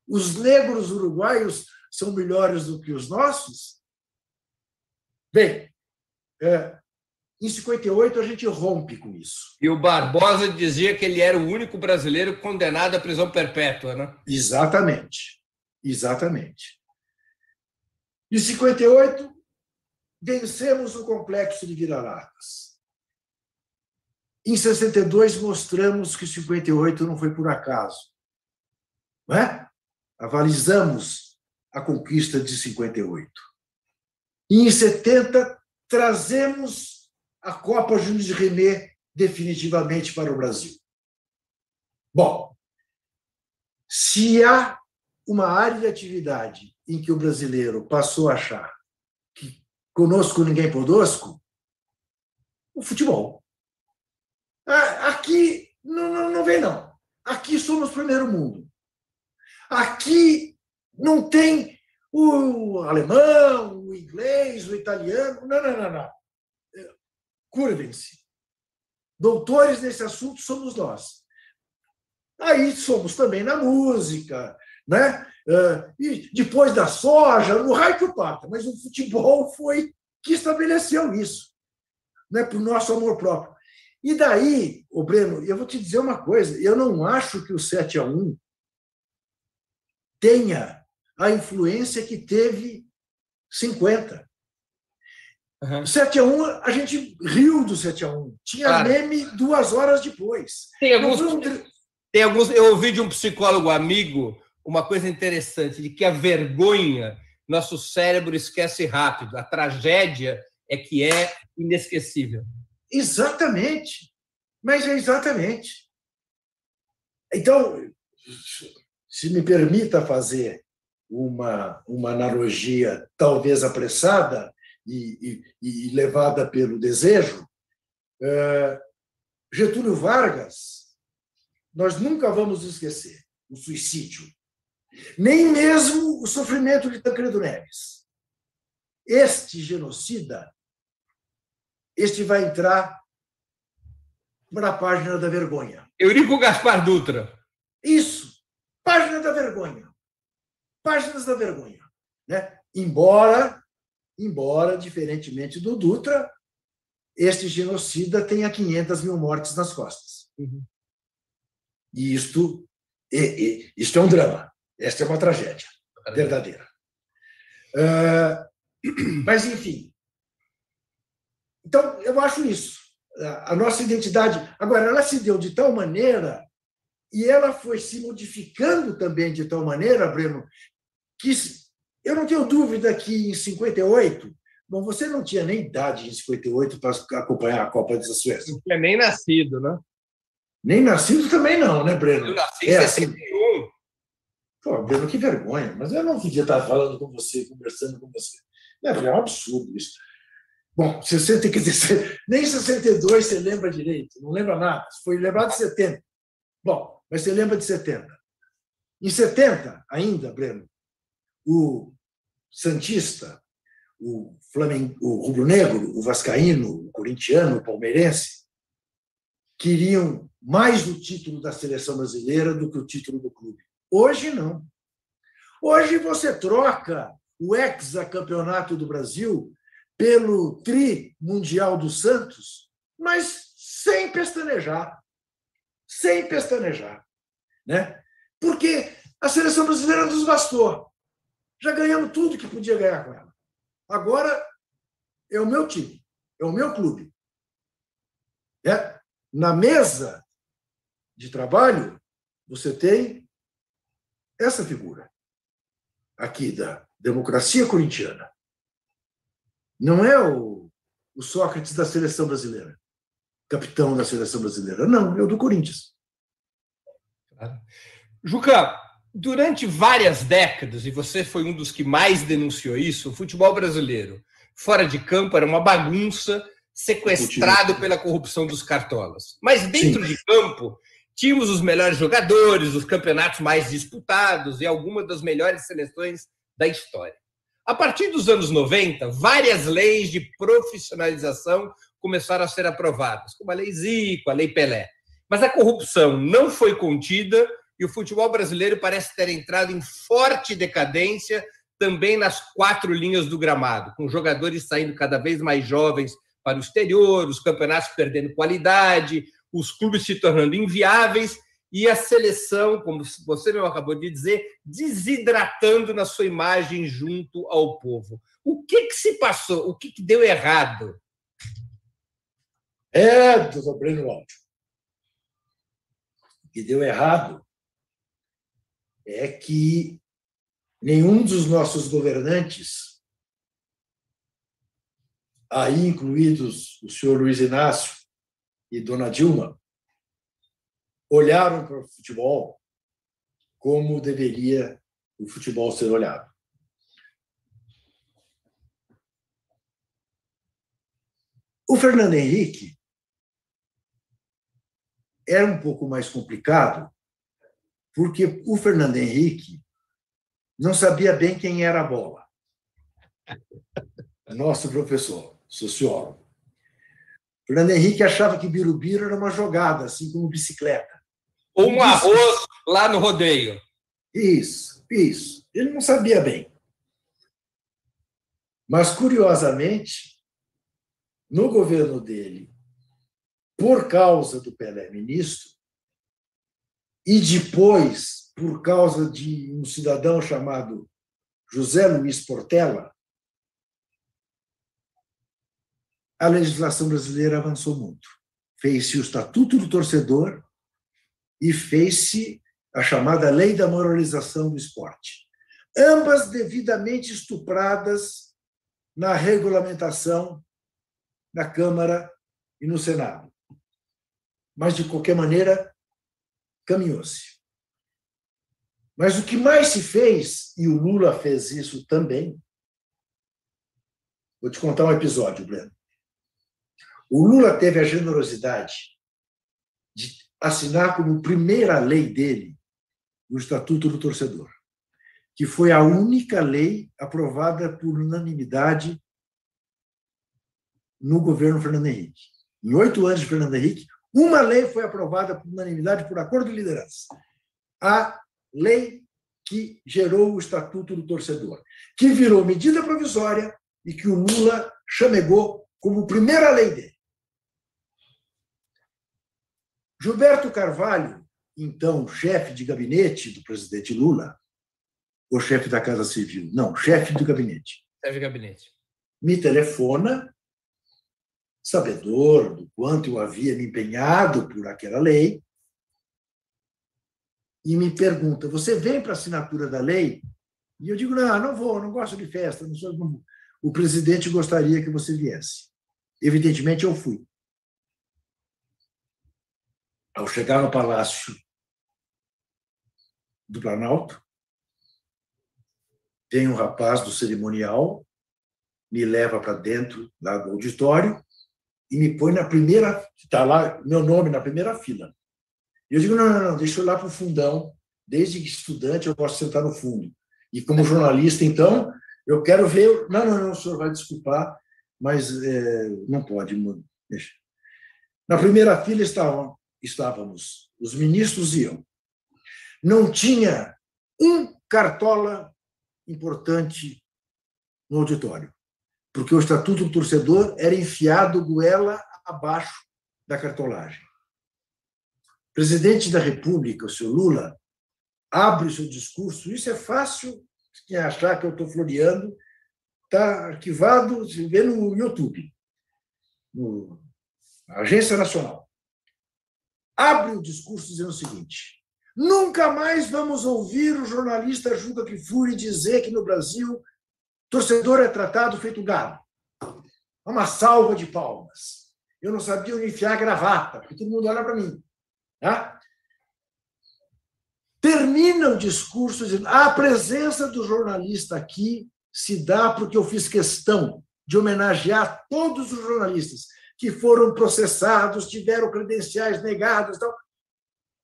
Os negros uruguaios são melhores do que os nossos? Bem, em 58 a gente rompe com isso. E o Barbosa dizia que ele era o único brasileiro condenado à prisão perpétua, né? Exatamente. Exatamente. Em 58, vencemos o complexo de vira-latas. Em 62, mostramos que 58 não foi por acaso. Não é? Avalizamos a conquista de 58. E em 70, trazemos a Copa Jules Rimet definitivamente para o Brasil. Bom, se há uma área de atividade em que o brasileiro passou a achar que conosco ninguém podosco, o futebol. Aqui não vem, não. Aqui somos primeiro mundo. Aqui não tem o alemão, o inglês, o italiano. Não. Curvem-se. Doutores nesse assunto somos nós. Aí somos também na música, né? E depois da soja, no raio que o parta, mas o futebol foi que estabeleceu isso, né? Para o nosso amor próprio. E daí, Breno, eu vou te dizer uma coisa, eu não acho que o 7-1 tenha a influência que teve 50. Uhum. O 7-1, a gente riu do 7-1. Tinha meme 2 horas depois. Tem alguns. Eu ouvi de um psicólogo amigo uma coisa interessante, de que a vergonha, nosso cérebro esquece rápido. A tragédia é que é inesquecível. Exatamente. Mas é exatamente. Então, se me permita fazer uma analogia talvez apressada e levada pelo desejo, Getúlio Vargas, nós nunca vamos esquecer o suicídio, nem mesmo o sofrimento de Tancredo Neves. Este genocida, vai entrar para a página da vergonha. Eurico Gaspar Dutra. Isso, página da vergonha. Páginas da vergonha. Né? Embora, diferentemente do Dutra, este genocida tenha 500 mil mortes nas costas. Uhum. E isto é um drama. Esta é uma tragédia verdadeira. Mas, enfim. Então, eu acho isso. A nossa identidade... Agora, ela se deu de tal maneira e ela foi se modificando também de tal maneira, Breno, que eu não tenho dúvida que em 58... Bom, você não tinha nem idade em 58 para acompanhar a Copa da Suécia. Não tinha nem nascido, né? Nem nascido também não, né, Breno? Eu nasci em 61. Pô, Breno, que vergonha. Mas eu não podia estar falando com você, conversando com você. É um absurdo isso. Bom, 60, quer dizer, nem 62 você lembra direito, não lembra nada. Foi lembrado de 70. Bom, mas você lembra de 70. Em 70, ainda, Breno, o santista, o rubro-negro, o vascaíno, o corintiano, o palmeirense, queriam mais o título da seleção brasileira do que o título do clube. Hoje, não. Hoje você troca o hexacampeonato do Brasil pelo tri mundial do Santos, mas sem pestanejar. Sem pestanejar. Né? Porque a seleção brasileira nos bastou. Já ganhamos tudo que podia ganhar com ela. Agora é o meu time, é o meu clube. Na mesa de trabalho, você tem essa figura aqui da democracia corintiana. Não é o Sócrates da seleção brasileira, capitão da seleção brasileira. Não, é o do Corinthians. Juca, durante várias décadas, e você foi um dos que mais denunciou isso, o futebol brasileiro, fora de campo, era uma bagunça, sequestrado pela corrupção dos cartolas. Mas dentro de campo, tínhamos os melhores jogadores, os campeonatos mais disputados e algumas das melhores seleções da história. A partir dos anos 90, várias leis de profissionalização começaram a ser aprovadas, como a Lei Zico, a Lei Pelé. Mas a corrupção não foi contida e o futebol brasileiro parece ter entrado em forte decadência também nas 4 linhas do gramado, com jogadores saindo cada vez mais jovens para o exterior, os campeonatos perdendo qualidade, os clubes se tornando inviáveis e a seleção, como você mesmo acabou de dizer, desidratando na sua imagem junto ao povo. O que se passou? O que deu errado? Doutor Breno Alto. O que deu errado é que nenhum dos nossos governantes, aí incluídos o senhor Luiz Inácio e dona Dilma, olharam para o futebol como deveria o futebol ser olhado. O Fernando Henrique era um pouco mais complicado, porque o Fernando Henrique não sabia bem quem era a bola. Nosso professor, sociólogo. Fernando Henrique achava que birubiru era uma jogada, assim como bicicleta. Ou um arroz lá no rodeio. Isso. Ele não sabia bem. Mas, curiosamente, no governo dele, por causa do Pelé ministro, e depois, por causa de um cidadão chamado José Luiz Portela, a legislação brasileira avançou muito. Fez-se o Estatuto do Torcedor e fez-se a chamada Lei da Moralização do Esporte. Ambas devidamente estupradas na regulamentação na Câmara e no Senado. Mas, de qualquer maneira, caminhou-se. Mas o que mais se fez, e o Lula fez isso também, vou te contar um episódio, Breno. O Lula teve a generosidade de assinar como primeira lei dele o Estatuto do Torcedor, que foi a única lei aprovada por unanimidade no governo Fernando Henrique. Em 8 anos de Fernando Henrique, uma lei foi aprovada por unanimidade, por acordo de liderança. A lei que gerou o Estatuto do Torcedor, que virou medida provisória e que o Lula chamegou como primeira lei dele. Gilberto Carvalho, então chefe de gabinete do presidente Lula, ou chefe da Casa Civil? Não, chefe do gabinete. Chefe de gabinete. Me telefona, sabedor do quanto eu havia me empenhado por aquela lei, e me pergunta: você vem para a assinatura da lei? E eu digo: não vou, não gosto de festa, não. O presidente gostaria que você viesse. Evidentemente, eu fui. Ao chegar no Palácio do Planalto, tem um rapaz do cerimonial me leva para dentro lá do auditório e me põe na primeira, está lá meu nome na primeira fila. E eu digo, não, deixa eu ir lá para o fundão, desde que estudante eu posso sentar no fundo. E como jornalista, então, eu quero ver... Não, o senhor vai desculpar, mas não pode. Deixa. Na primeira fila estávamos os ministros e eu. Não tinha um cartola importante no auditório, porque o Estatuto do Torcedor era enfiado goela abaixo da cartolagem. O presidente da República, o senhor Lula, abre o seu discurso, isso é fácil, quem achar que eu estou floreando, está arquivado, se vê no YouTube, na Agência Nacional. Abre o discurso dizendo o seguinte: nunca mais vamos ouvir o jornalista Juca Kfouri dizer que no Brasil torcedor é tratado feito gado. Uma salva de palmas. Eu não sabia onde enfiar a gravata, porque todo mundo olha para mim. Tá? Termina o discurso dizendo: a presença do jornalista aqui se dá porque eu fiz questão de homenagear todos os jornalistas que foram processados, tiveram credenciais negadas, tal,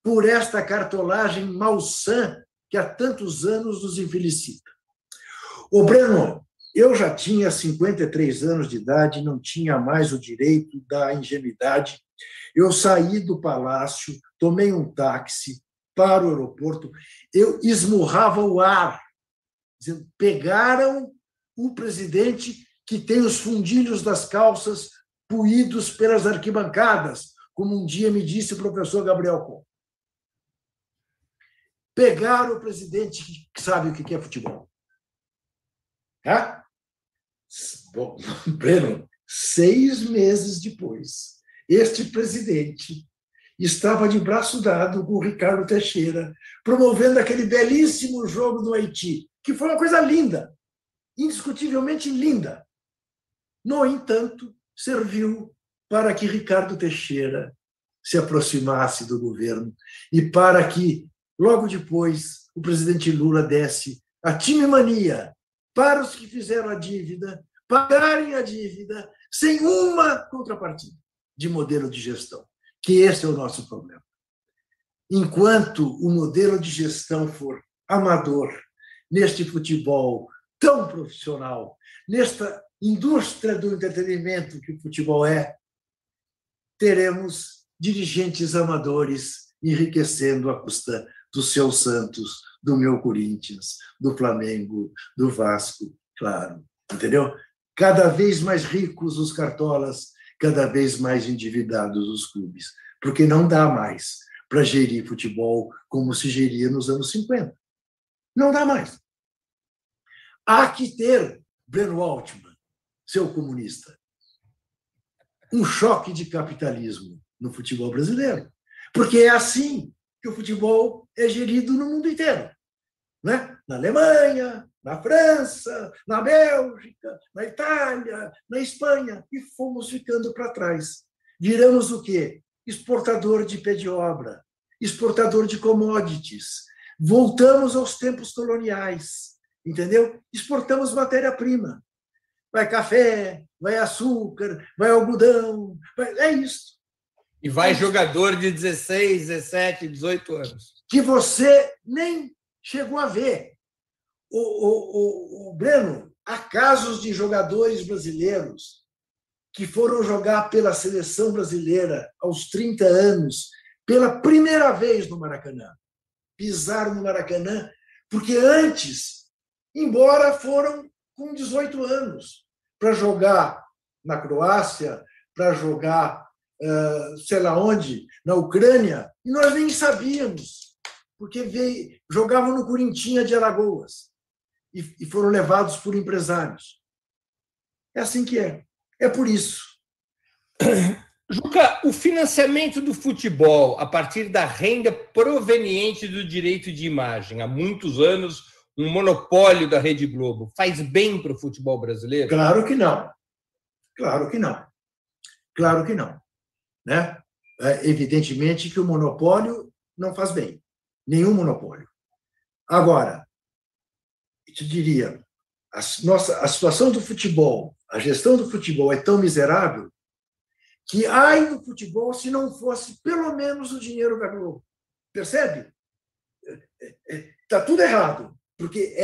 por esta cartolagem malsã que há tantos anos nos infelicita. Ô, Breno, eu já tinha 53 anos de idade, não tinha mais o direito da ingenuidade. Eu saí do palácio, tomei um táxi para o aeroporto, eu esmurrava o ar, dizendo: pegaram o presidente que tem os fundilhos das calças puídos pelas arquibancadas, como um dia me disse o professor Gabriel Cohn. Pegaram o presidente que sabe o que é futebol. Tá? Bom, Breno, 6 meses depois, este presidente estava de braço dado com o Ricardo Teixeira, promovendo aquele belíssimo jogo do Haiti, que foi uma coisa linda, indiscutivelmente linda. No entanto, serviu para que Ricardo Teixeira se aproximasse do governo e para que, logo depois, o presidente Lula desse a time-mania para os que fizeram a dívida pagarem a dívida sem uma contrapartida de modelo de gestão, que esse é o nosso problema. Enquanto o modelo de gestão for amador, neste futebol tão profissional, nesta indústria do entretenimento que o futebol é, teremos dirigentes amadores enriquecendo à custa do seu Santos, do meu Corinthians, do Flamengo, do Vasco, claro, entendeu? Cada vez mais ricos os cartolas, cada vez mais endividados os clubes, porque não dá mais para gerir futebol como se geria nos anos 50. Não dá mais. Há que ter, Breno Altman, seu comunista, um choque de capitalismo no futebol brasileiro, porque é assim que o futebol é gerido no mundo inteiro, né? Na Alemanha, na França, na Bélgica, na Itália, na Espanha, e fomos ficando para trás. Viramos o quê? Exportador de pé de obra, exportador de commodities. Voltamos aos tempos coloniais, entendeu? Exportamos matéria-prima. Vai café, vai açúcar, vai algodão, é isso. E vai jogador de 16, 17, 18 anos. Que você nem chegou a ver. O Breno, há casos de jogadores brasileiros que foram jogar pela seleção brasileira aos 30 anos, pela primeira vez no Maracanã. Pisaram no Maracanã, porque antes, embora foram com 18 anos, para jogar na Croácia, para jogar, sei lá onde, na Ucrânia, e nós nem sabíamos, porque jogavam no Corinthians de Alagoas e foram levados por empresários. É assim que é. É por isso. Juca, o financiamento do futebol a partir da renda proveniente do direito de imagem, há muitos anos, um monopólio da Rede Globo, faz bem para o futebol brasileiro? Claro que não. Claro que não. Claro que não. Né? Evidentemente que o monopólio não faz bem. Nenhum monopólio. Agora, eu te diria, a situação do futebol, a gestão do futebol é tão miserável que ai no futebol se não fosse pelo menos o dinheiro da Globo. Percebe? Está tudo errado, porque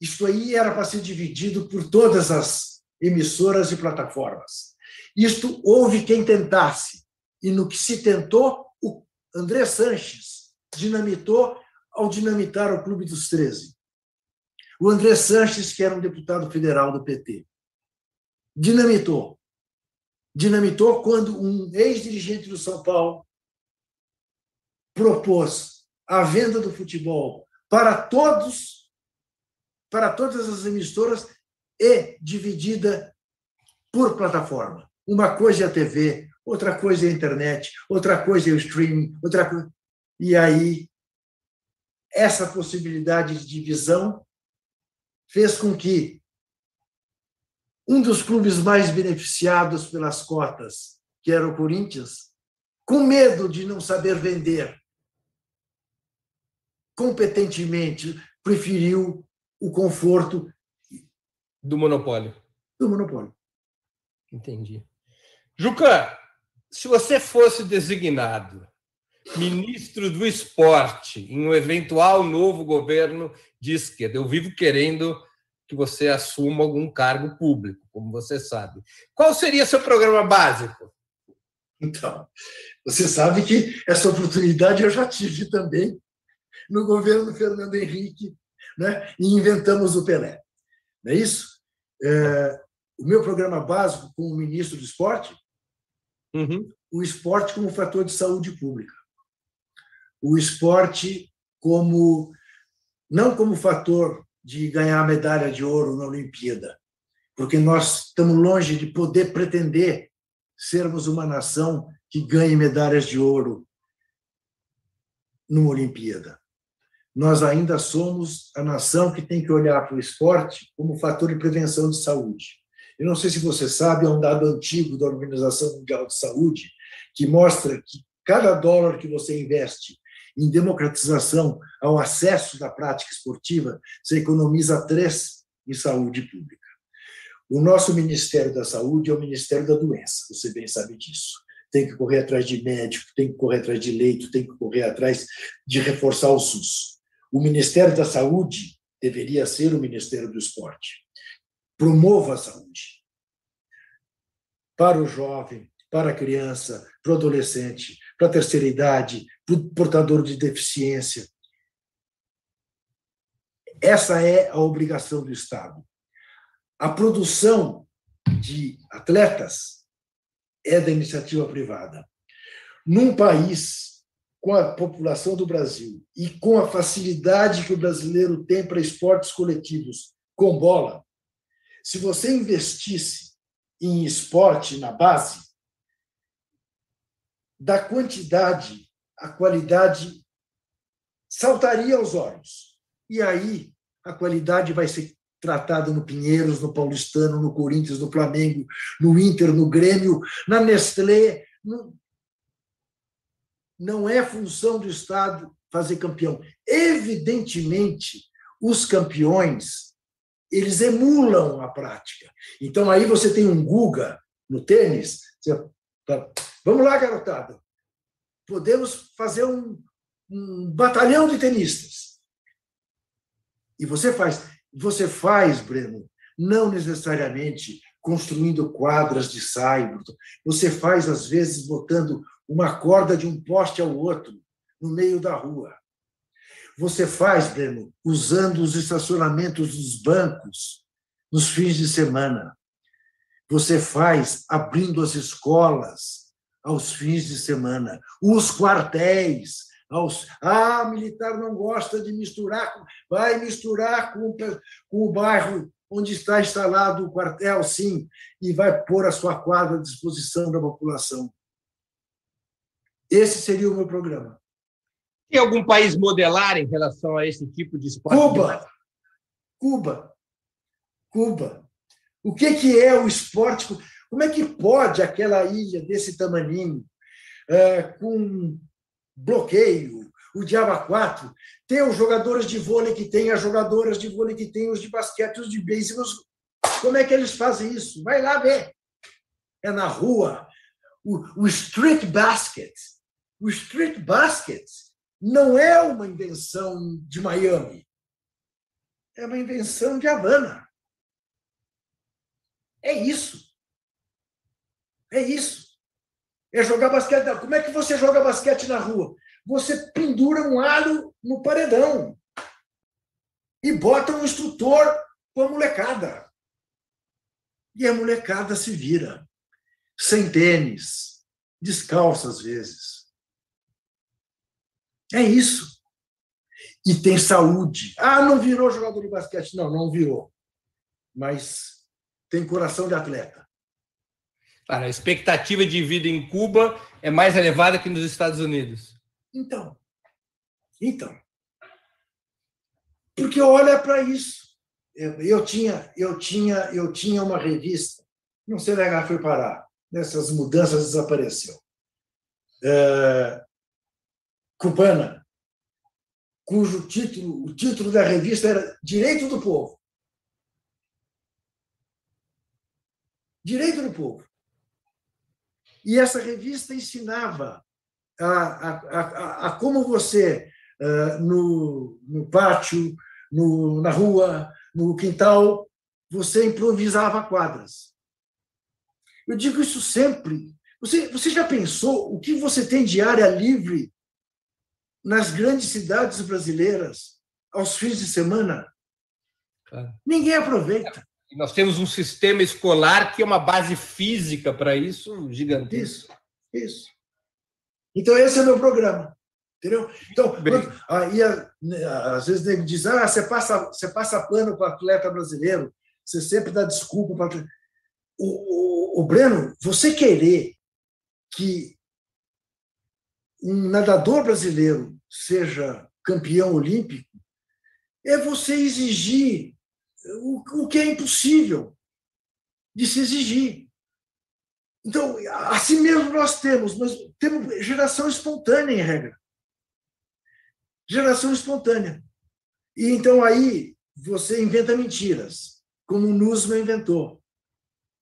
isso aí era para ser dividido por todas as emissoras e plataformas. Isto houve quem tentasse, e no que se tentou, o André Sanches dinamitou ao dinamitar o Clube dos 13. O André Sanches, que era um deputado federal do PT, dinamitou. Dinamitou quando um ex-dirigente do São Paulo propôs a venda do futebol para todas as emissoras e dividida por plataforma. Uma coisa é a TV, outra coisa é a internet, outra coisa é o streaming, outra coisa... E aí, essa possibilidade de divisão fez com que um dos clubes mais beneficiados pelas cotas, que era o Corinthians, com medo de não saber vender competentemente, preferiu o conforto do monopólio. Entendi. Juca, se você fosse designado ministro do esporte em um eventual novo governo de esquerda, eu vivo querendo que você assuma algum cargo público, como você sabe. Qual seria seu programa básico? Então, você sabe que essa oportunidade eu já tive também no governo do Fernando Henrique, né? E inventamos o Pelé. Não é isso? O meu programa básico como ministro do esporte, o esporte como fator de saúde pública. O esporte não como fator de ganhar a medalha de ouro na Olimpíada, porque nós estamos longe de poder pretender sermos uma nação que ganhe medalhas de ouro numa Olimpíada. Nós ainda somos a nação que tem que olhar para o esporte como fator de prevenção de saúde. Eu não sei se você sabe, é um dado antigo da Organização Mundial de Saúde que mostra que cada dólar que você investe em democratização ao acesso da prática esportiva, você economiza 3 em saúde pública. O nosso Ministério da Saúde é o Ministério da Doença, você bem sabe disso. Tem que correr atrás de médico, tem que correr atrás de leito, tem que correr atrás de reforçar o SUS. O Ministério da Saúde deveria ser o Ministério do Esporte. Promova a saúde. Para o jovem, para a criança, para o adolescente, para a terceira idade, para o portador de deficiência. Essa é a obrigação do Estado. A produção de atletas é da iniciativa privada. Num país com a população do Brasil e com a facilidade que o brasileiro tem para esportes coletivos com bola, se você investisse em esporte na base, da quantidade, a qualidade saltaria aos olhos. E aí a qualidade vai ser tratada no Pinheiros, no Paulistano, no Corinthians, no Flamengo, no Inter, no Grêmio, na Nestlé. Não é função do Estado fazer campeão. Evidentemente, os campeões, eles emulam a prática. Então, aí você tem um Guga no tênis. Vamos lá, garotada. Podemos fazer um batalhão de tenistas. E você faz, Breno, não necessariamente construindo quadras de saibro. Você faz, às vezes, botando uma corda de um poste ao outro no meio da rua. Você faz, Breno, usando os estacionamentos dos bancos nos fins de semana. Você faz abrindo as escolas aos fins de semana, os quartéis. Militar não gosta de misturar, vai misturar com o bairro onde está instalado o quartel, sim, e vai pôr a sua quadra à disposição da população. Esse seria o meu programa. Tem algum país modelar em relação a esse tipo de esporte? Cuba. O que é o esporte? Como é que pode aquela ilha desse tamaninho, com bloqueio, o diabo a quatro, tem os jogadores de vôlei que tem, as jogadoras de vôlei que tem, os de basquete, os de beisebol. Como é que eles fazem isso? Vai lá ver. É na rua. O street basket. O street basket não é uma invenção de Miami. É uma invenção de Havana. É isso. É isso. É jogar basquete. Como é que você joga basquete na rua? Você pendura um aro no paredão e bota um instrutor com a molecada. E a molecada se vira, sem tênis, descalça às vezes. É isso. E tem saúde. Ah, não virou jogador de basquete. Não, não virou. Mas tem coração de atleta. Cara, a expectativa de vida em Cuba é mais elevada que nos Estados Unidos. Então. Porque olha para isso. Eu tinha uma revista, não sei onde ela foi parar, nessas mudanças desapareceu. Cubana, cujo o título da revista era Direito do Povo. Direito do Povo. E essa revista ensinava a como você, no pátio, na rua, no quintal, você improvisava quadras. Eu digo isso sempre. Você já pensou o que você tem de área livre nas grandes cidades brasileiras aos fins de semana? Claro. Ninguém aproveita. Nós temos um sistema escolar que é uma base física para isso gigantesco. Isso. Então, esse é o meu programa. Entendeu? Então, aí, às vezes ele diz, você passa pano para o atleta brasileiro, você sempre dá desculpa para o Breno, você querer que um nadador brasileiro seja campeão olímpico é você exigir o que é impossível de se exigir. Então, assim mesmo nós temos geração espontânea, em regra. Geração espontânea. E então aí você inventa mentiras, como o Nussmann inventou,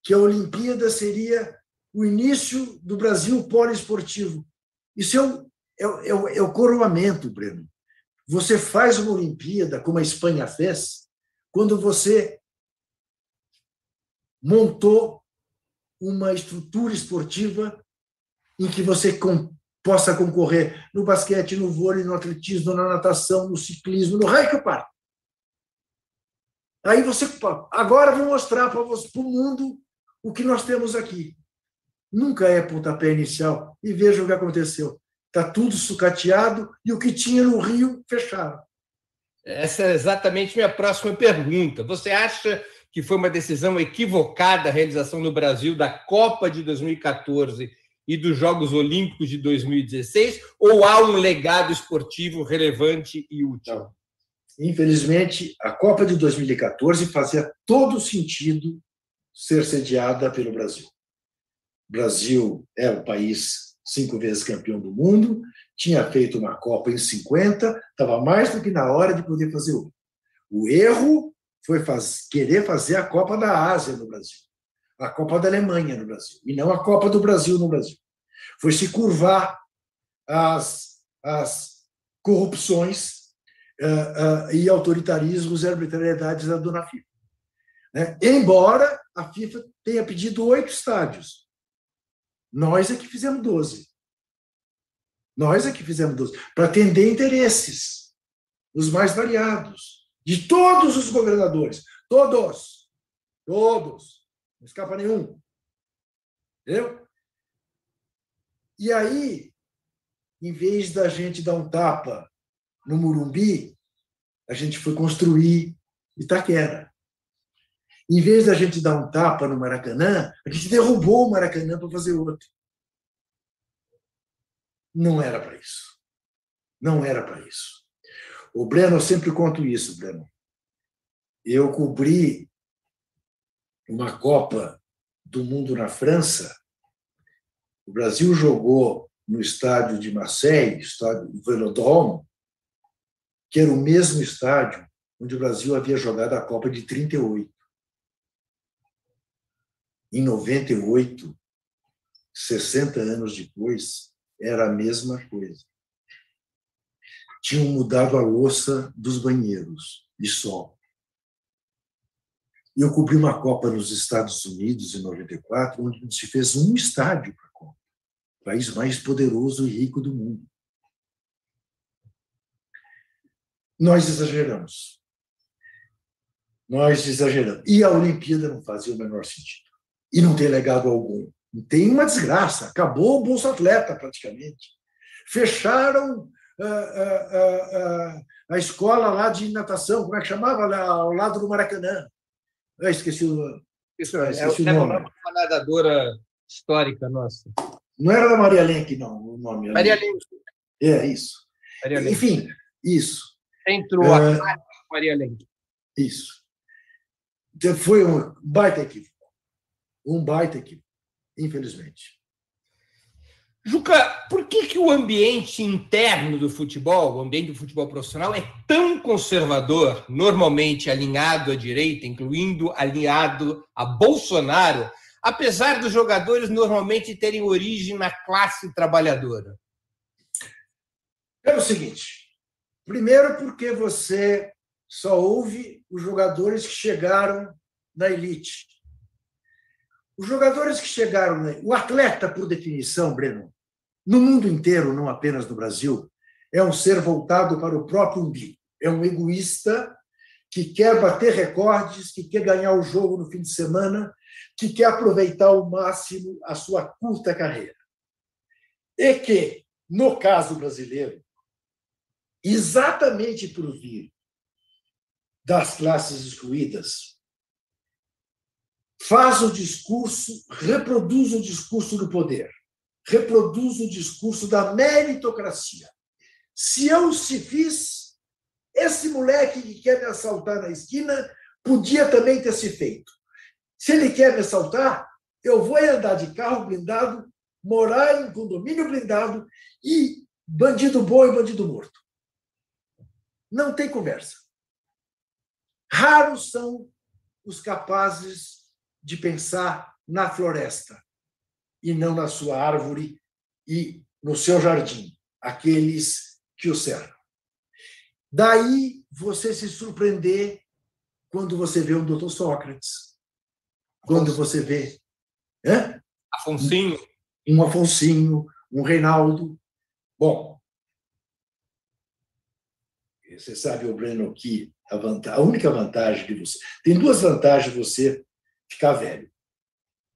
que a Olimpíada seria o início do Brasil poliesportivo. Isso é o coroamento, Breno. Você faz uma Olimpíada, como a Espanha fez, quando você montou uma estrutura esportiva em que você possa concorrer no basquete, no vôlei, no atletismo, na natação, no ciclismo, no raio que eu paro. Aí você... Agora vou mostrar para o mundo o que nós temos aqui. Nunca é pontapé inicial. E veja o que aconteceu. Está tudo sucateado e o que tinha no Rio, fecharam. Essa é exatamente minha próxima pergunta. Você acha que foi uma decisão equivocada a realização no Brasil da Copa de 2014 e dos Jogos Olímpicos de 2016, ou há um legado esportivo relevante e útil? Não. Infelizmente, a Copa de 2014 fazia todo sentido ser sediada pelo Brasil. O Brasil é um país 5 vezes campeão do mundo, tinha feito uma Copa em 50, estava mais do que na hora de poder fazer outra. O erro foi querer fazer a Copa da Ásia no Brasil, a Copa da Alemanha no Brasil, e não a Copa do Brasil no Brasil. Foi se curvar às corrupções e autoritarismos e arbitrariedades da dona FIFA. Embora a FIFA tenha pedido 8 estádios, nós é que fizemos 12. Nós é que fizemos 12, para atender interesses, os mais variados, de todos os governadores. Todos. Não escapa nenhum. Entendeu? E aí, em vez da gente dar um tapa no Morumbi, a gente foi construir Itaquera. Em vez da gente dar um tapa no Maracanã, a gente derrubou o Maracanã para fazer outro. Não era para isso. Não era para isso. O Breno, eu sempre conto isso, Breno. Eu cobri uma Copa do Mundo na França. O Brasil jogou no estádio de Marseille, estádio do Velodrome, que era o mesmo estádio onde o Brasil havia jogado a Copa de 38. Em 98, 60 anos depois, era a mesma coisa. Tinham mudado a louça dos banheiros, e só. E eu cobri uma Copa nos Estados Unidos, em 94, onde não se fez um estádio para a Copa. O país mais poderoso e rico do mundo. Nós exageramos. Nós exageramos. E a Olimpíada não fazia o menor sentido. E não tem legado algum. Tem uma desgraça. Acabou o Bolsa Atleta, praticamente. Fecharam a escola lá de natação, como é que chamava? Lá, ao lado do Maracanã. Esqueci o nome. Uma nadadora histórica nossa. Não era da Maria Lenk, não, o nome. Maria Lenk. É, isso. Maria Lenk. Enfim, isso. Entrou a Maria Lenk. Isso. Então, foi um baita equívoco. Um baita equívoco, infelizmente. Juca, por que o ambiente interno do futebol, o ambiente do futebol profissional, é tão conservador, normalmente alinhado à direita, incluindo alinhado a Bolsonaro, apesar dos jogadores normalmente terem origem na classe trabalhadora? É o seguinte, primeiro porque você só ouve os jogadores que chegaram na elite. Os jogadores que chegaram... O atleta, por definição, Breno, no mundo inteiro, não apenas no Brasil, é um ser voltado para o próprio umbigo. É um egoísta que quer bater recordes, que quer ganhar o jogo no fim de semana, que quer aproveitar ao máximo a sua curta carreira. E que, no caso brasileiro, exatamente por vir das classes excluídas, faz o discurso, reproduz o discurso do poder, reproduz o discurso da meritocracia. Se fiz, esse moleque que quer me assaltar na esquina podia também ter se feito. Se ele quer me assaltar, eu vou andar de carro blindado, morar em condomínio blindado e bandido bom e bandido morto. Não tem conversa. Raros são os capazes de pensar na floresta e não na sua árvore e no seu jardim, aqueles que o cercam. Daí você se surpreender quando você vê um doutor Sócrates, quando você vê Afonsinho, um Afonsinho, um Reinaldo. Bom, você sabe, Breno, que a única vantagem de você... Tem duas vantagens de você ficar velho.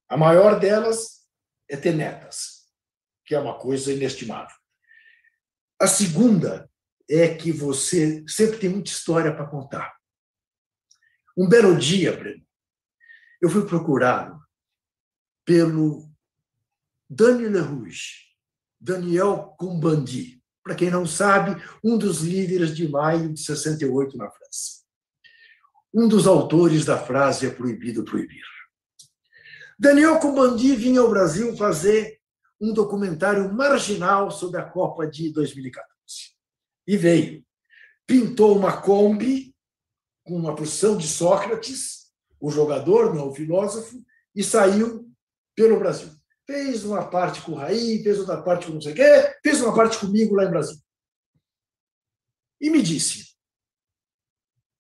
A maior delas é ter netas, que é uma coisa inestimável. A segunda é que você sempre tem muita história para contar. Um belo dia, Breno, eu fui procurado pelo Daniel Cohn-Bendit, para quem não sabe, um dos líderes de maio de 68 na França. Um dos autores da frase "é proibido proibir". Daniel Cohn-Bendit vinha ao Brasil fazer um documentário marginal sobre a Copa de 2014. E veio. Pintou uma Kombi com uma porção de Sócrates, o jogador, não o filósofo, e saiu pelo Brasil. Fez uma parte com o Raí, fez outra parte com não sei o quê, fez uma parte comigo lá em Brasília. E me disse: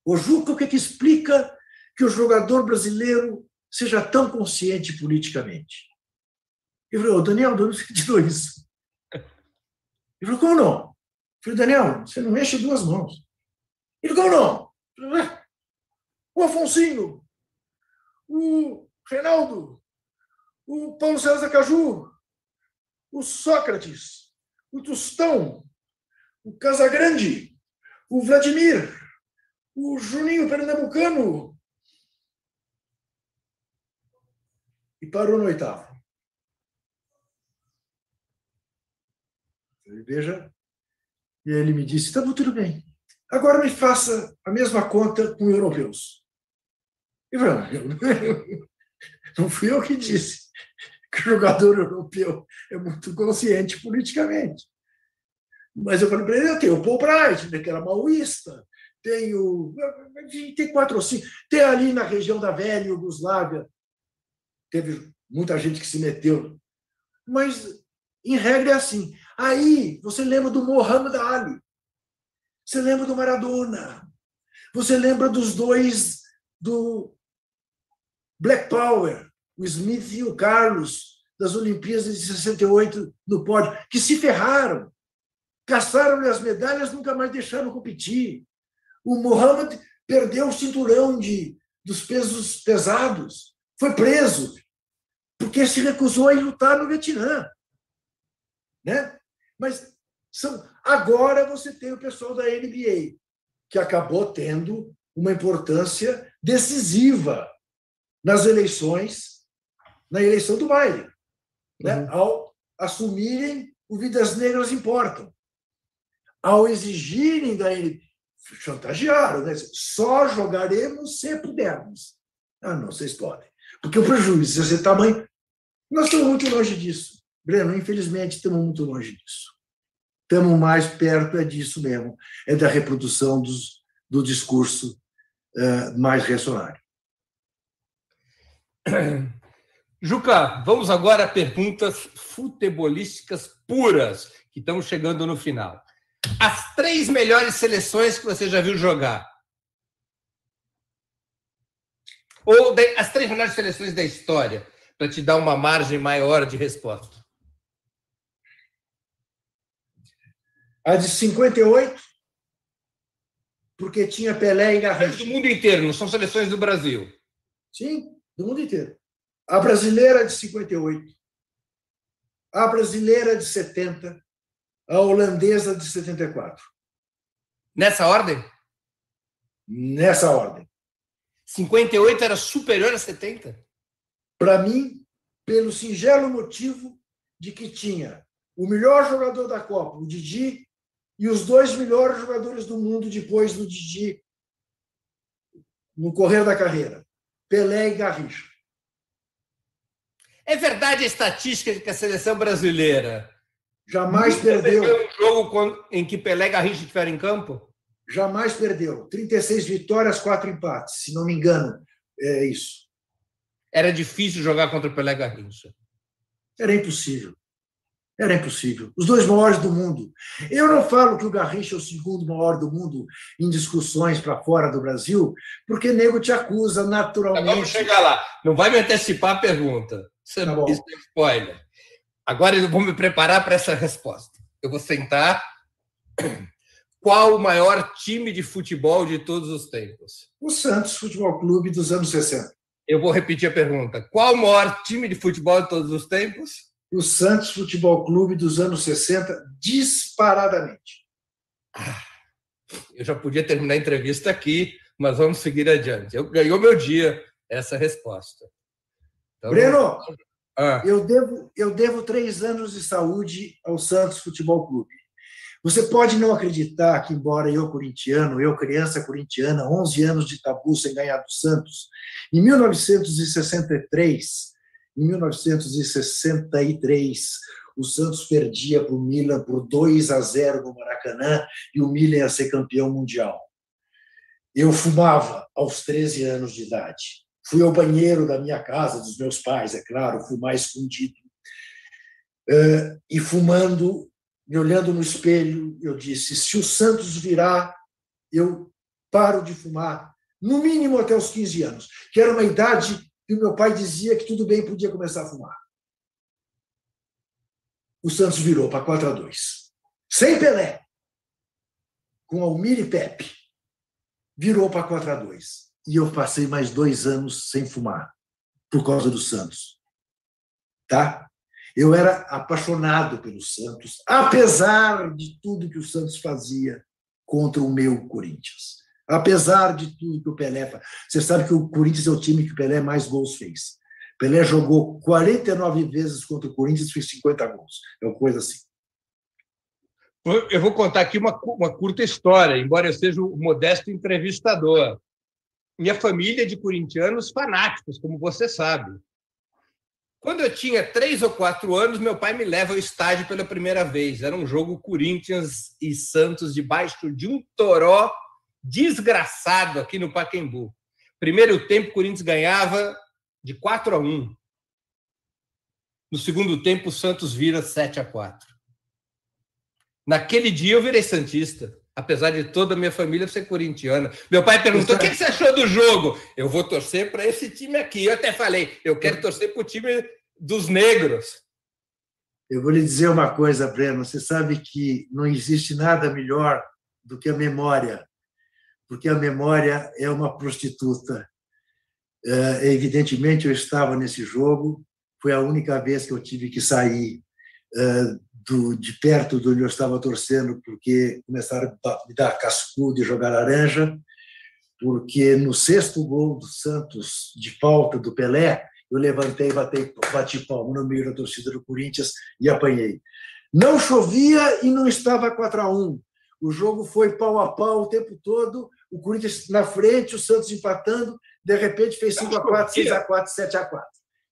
"Ô Juca, o que explica que o jogador brasileiro seja tão consciente politicamente?" Eu falei: "Ô Daniel, de onde você tirou isso?" Ele falou: "Como não?" Eu falei: "Daniel, você não mexe duas mãos." Ele falou: "Como não?" Eu falei: "O Afonsinho, o Reinaldo, o Paulo César Caju, o Sócrates, o Tostão, o Casagrande, o Vladimir, o Juninho Pernambucano." E parou no oitavo. Veja. E aí ele me disse: "Tá tudo bem. Agora me faça a mesma conta com europeus." E falei: "Não fui eu que disse. que o jogador europeu é muito consciente politicamente. Mas eu falei para ele, eu tenho o Paul Bright, né, que era maoísta, tem 4 ou 5, tem ali na região da velha Iugoslávia, teve muita gente que se meteu, mas, em regra, é assim. Aí, você lembra do Muhammad Ali, você lembra do Maradona, você lembra dos dois do Black Power, o Smith e o Carlos, das Olimpíadas de 68 no pódio, que se ferraram, caçaram-lhe as medalhas, nunca mais deixaram competir. O Muhammad perdeu o cinturão dos pesos pesados, foi preso, porque se recusou a ir lutar no Vietnã. Né? Mas agora você tem o pessoal da NBA, que acabou tendo uma importância decisiva nas eleições, na eleição do Biden, né? Ao assumirem o Vidas Negras Importam, ao exigirem da NBA, chantagearam, né? Só jogaremos se pudermos. Não, vocês podem. Porque o prejuízo é esse tamanho. Nós estamos muito longe disso. Breno, infelizmente, estamos muito longe disso. Estamos mais perto disso mesmo, é da reprodução do discurso mais reacionário. Juca, vamos agora a perguntas futebolísticas puras, que estamos chegando no final. As 3 melhores seleções que você já viu jogar? Ou as 3 melhores seleções da história, para te dar uma margem maior de resposta. A de 58, porque tinha Pelé e Garrincha. Do mundo inteiro, não são seleções do Brasil. Sim, do mundo inteiro. A brasileira de 58, a brasileira de 70, a holandesa de 74. Nessa ordem? Nessa ordem. 58 era superior a 70? Para mim, pelo singelo motivo de que tinha o melhor jogador da Copa, o Didi, e os 2 melhores jogadores do mundo depois do Didi, no correr da carreira, Pelé e Garrincha. É verdade a estatística de que a seleção brasileira jamais perdeu um jogo em que Pelé e Garrincha estiveram em campo? Jamais perdeu. 36 vitórias, 4 empates, se não me engano. É isso. Era difícil jogar contra o Pelé e Garrincha? Era impossível. Era impossível. Os 2 maiores do mundo. Eu não falo que o Garrincha é o 2º maior do mundo em discussões para fora do Brasil, porque nego te acusa naturalmente. Vamos chegar lá. Não vai me antecipar a pergunta. Isso é spoiler. Agora eu vou me preparar para essa resposta. Eu vou sentar. Qual o maior time de futebol de todos os tempos? O Santos Futebol Clube dos anos 60. Eu vou repetir a pergunta. Qual o maior time de futebol de todos os tempos? O Santos Futebol Clube dos anos 60, disparadamente. Eu já podia terminar a entrevista aqui, mas vamos seguir adiante. Ganhou meu dia essa resposta. Então, Breno, eu devo 3 anos de saúde ao Santos Futebol Clube. Você pode não acreditar que, embora eu corintiano, eu criança corintiana, 11 anos de tabu sem ganhar do Santos, em 1963, o Santos perdia para o Milan por 2-0 no Maracanã e o Milan ia ser campeão mundial. Eu fumava aos 13 anos de idade. Fui ao banheiro da minha casa, dos meus pais, é claro, fumar escondido. E fumando, me olhando no espelho, eu disse, se o Santos virar, eu paro de fumar, no mínimo até os 15 anos, que era uma idade que o meu pai dizia que tudo bem, podia começar a fumar. O Santos virou para 4-2. Sem Pelé. Com Almir e Pepe. Virou para 4-2. E eu passei mais 2 anos sem fumar, por causa do Santos. Tá? Eu era apaixonado pelo Santos, apesar de tudo que o Santos fazia contra o meu Corinthians. Apesar de tudo que o Pelé faz. Você sabe que o Corinthians é o time que o Pelé mais gols fez. Pelé jogou 49 vezes contra o Corinthians e fez 50 gols. É uma coisa assim. Eu vou contar aqui uma curta história, embora eu seja um modesto entrevistador. Minha família é de corintianos fanáticos, como você sabe. Quando eu tinha 3 ou 4 anos, meu pai me leva ao estádio pela primeira vez. Era um jogo Corinthians e Santos debaixo de um toró desgraçado aqui no Pacaembu. Primeiro tempo, o Corinthians ganhava de 4-1. No segundo tempo, o Santos vira 7-4. Naquele dia, eu virei santista, apesar de toda a minha família ser corintiana. Meu pai perguntou: o que você achou do jogo? Eu vou torcer para esse time aqui. Eu até falei: eu quero torcer para o time dos negros. Eu vou lhe dizer uma coisa, Breno. Você sabe que não existe nada melhor do que a memória, porque a memória é uma prostituta. Evidentemente, eu estava nesse jogo. Foi a única vez que eu tive que sair de perto de onde eu estava torcendo, porque começaram a me dar cascudo e jogar laranja, porque no 6º gol do Santos, de falta do Pelé, eu levantei e bati palmo no meio da torcida do Corinthians e apanhei. Não chovia e não estava 4-1. O jogo foi pau a pau o tempo todo, o Corinthians na frente, o Santos empatando, de repente fez 5-4, 6-4, 7-4.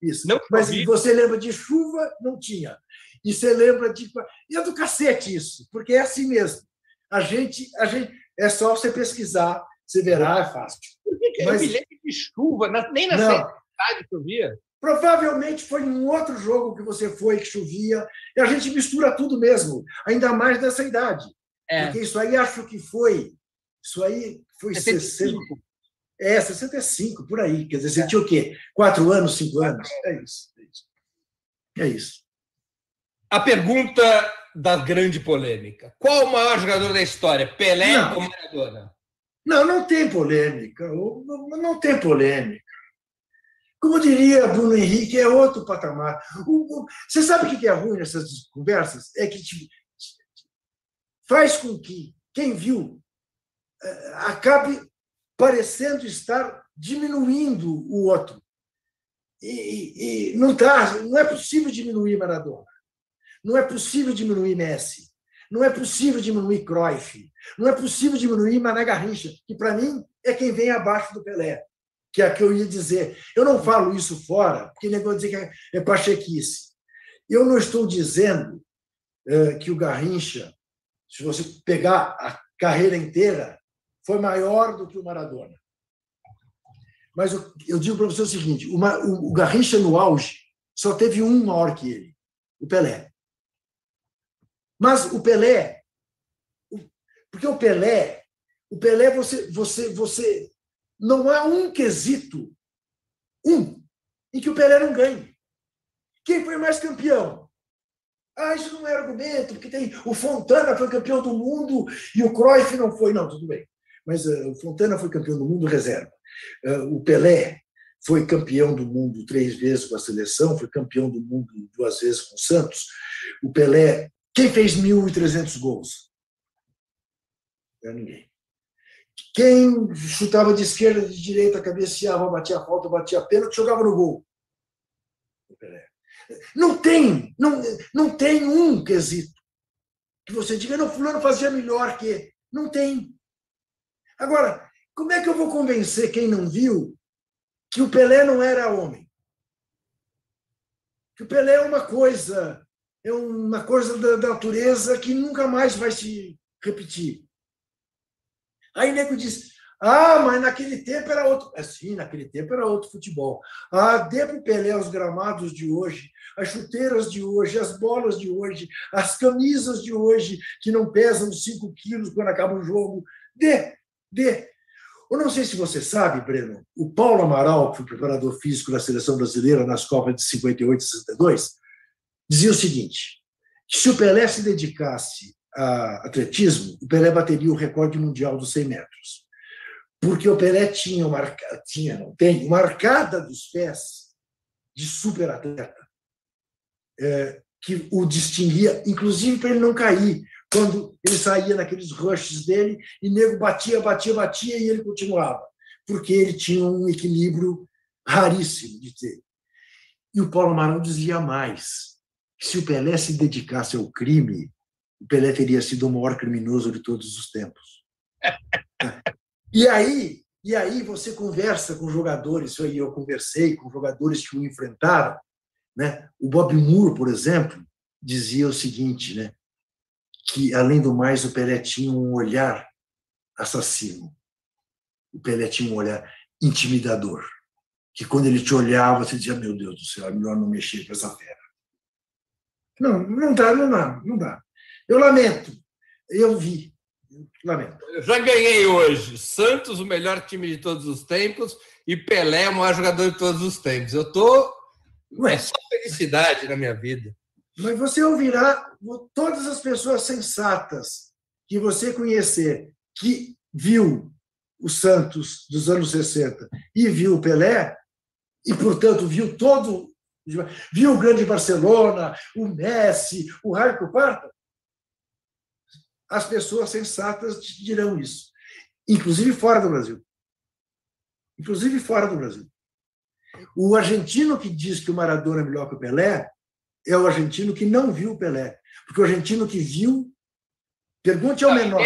Isso. Mas você lembra de chuva? Não tinha. E você lembra de... E é do cacete isso, porque é assim mesmo. A gente é só você pesquisar, você verá, é fácil. Por que eu me lembro de chuva? Nem na cidade chovia. Provavelmente foi em um outro jogo que você foi que chovia. E a gente mistura tudo mesmo, ainda mais nessa idade. Porque isso aí acho que foi... Isso aí foi 65. 65, por aí. Quer dizer, você tinha o quê? 4 anos, 5 anos? É isso. A pergunta da grande polêmica. Qual o maior jogador da história? Pelé ou Maradona? Não tem polêmica. Não tem polêmica. Como diria Bruno Henrique, é outro patamar. Você sabe o que é ruim nessas conversas? É que faz com que quem viu acabe parecendo estar diminuindo o outro. E não é possível diminuir Maradona. Não é possível diminuir Messi. Não é possível diminuir Cruyff. Não é possível diminuir Mané Garrincha, que, para mim, é quem vem abaixo do Pelé, que é o que eu ia dizer. Eu não falo isso fora, porque nem vou dizer que é pachequice. Eu não estou dizendo que o Garrincha, se você pegar a carreira inteira, foi maior do que o Maradona. Mas eu digo para você o seguinte, o Garrincha, no auge, só teve um maior que ele, o Pelé. Mas o Pelé, porque o Pelé você não há um quesito, em que o Pelé não ganhe. Quem foi mais campeão? Isso não é argumento, porque tem o Fontana foi campeão do mundo e o Cruyff não foi. Não, tudo bem. Mas o Fontana foi campeão do mundo reserva. O Pelé foi campeão do mundo 3 vezes com a seleção, foi campeão do mundo 2 vezes com o Santos. O Pelé... Quem fez 1.300 gols? Não é ninguém. Quem chutava de esquerda, de direita, cabeceava, batia a falta, batia a pênalti, jogava no gol? O Pelé. Não tem um quesito que você diga, não, fulano fazia melhor que... Não tem. Agora, como é que eu vou convencer quem não viu que o Pelé não era homem? Que o Pelé é uma coisa da natureza que nunca mais vai se repetir. Aí o nego diz, mas naquele tempo era outro... Sim, naquele tempo era outro futebol. Dê para o Pelé os gramados de hoje, as chuteiras de hoje, as bolas de hoje, as camisas de hoje, que não pesam 5 quilos quando acaba o jogo. Dê. Eu não sei se você sabe, Breno, o Paulo Amaral, que foi preparador físico da seleção brasileira nas Copas de 58 e 62, dizia o seguinte, que se o Pelé se dedicasse a atletismo, o Pelé bateria o recorde mundial dos 100 metros. Porque o Pelé tem uma arcada dos pés de superatleta que o distinguia, inclusive para ele não cair, quando ele saía naqueles rushes dele e o nego batia e ele continuava, porque ele tinha um equilíbrio raríssimo de ter. E o Paulo Amaral dizia mais, que se o Pelé se dedicasse ao crime, o Pelé teria sido o maior criminoso de todos os tempos. E aí você conversa com jogadores, eu conversei com jogadores que o enfrentaram, né? O Bob Moore, por exemplo, dizia o seguinte, né? Que, além do mais, o Pelé tinha um olhar assassino. O Pelé tinha um olhar intimidador, que quando ele te olhava, você dizia, meu Deus do céu, é melhor não mexer com essa fera. Não dá. Eu lamento. Eu vi. Lamento. Eu já ganhei hoje. Santos, o melhor time de todos os tempos, e Pelé, o maior jogador de todos os tempos. Eu estou... É só felicidade na minha vida. Mas você ouvirá todas as pessoas sensatas que você conhecer, que viu o Santos dos anos 60 e viu o Pelé, e, portanto, viu o grande Barcelona, o Messi, o raio que o parta, as pessoas sensatas te dirão isso, inclusive fora do Brasil. Inclusive fora do Brasil. O argentino que diz que o Maradona é melhor que o Pelé é o argentino que não viu o Pelé. Porque o argentino que viu, pergunte ao menor.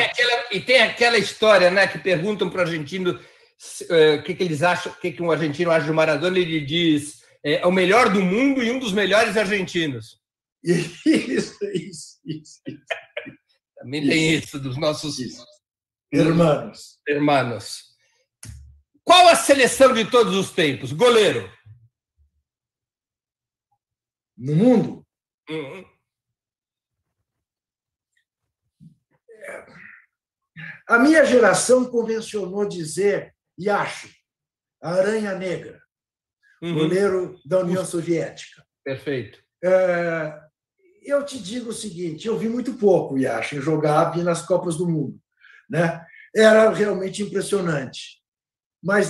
E tem aquela história, né, que perguntam para o argentino o que eles acham, o que um argentino acha do Maradona, e ele diz é o melhor do mundo e um dos melhores argentinos. Isso. Também tem isso dos nossos irmãos. Qual a seleção de todos os tempos? Goleiro. No mundo? A minha geração convencionou dizer Yashin, a Aranha Negra, goleiro da União Soviética. Perfeito. Eu te digo o seguinte, eu vi muito pouco o Yashin jogar nas Copas do Mundo, né? Era realmente impressionante. Mas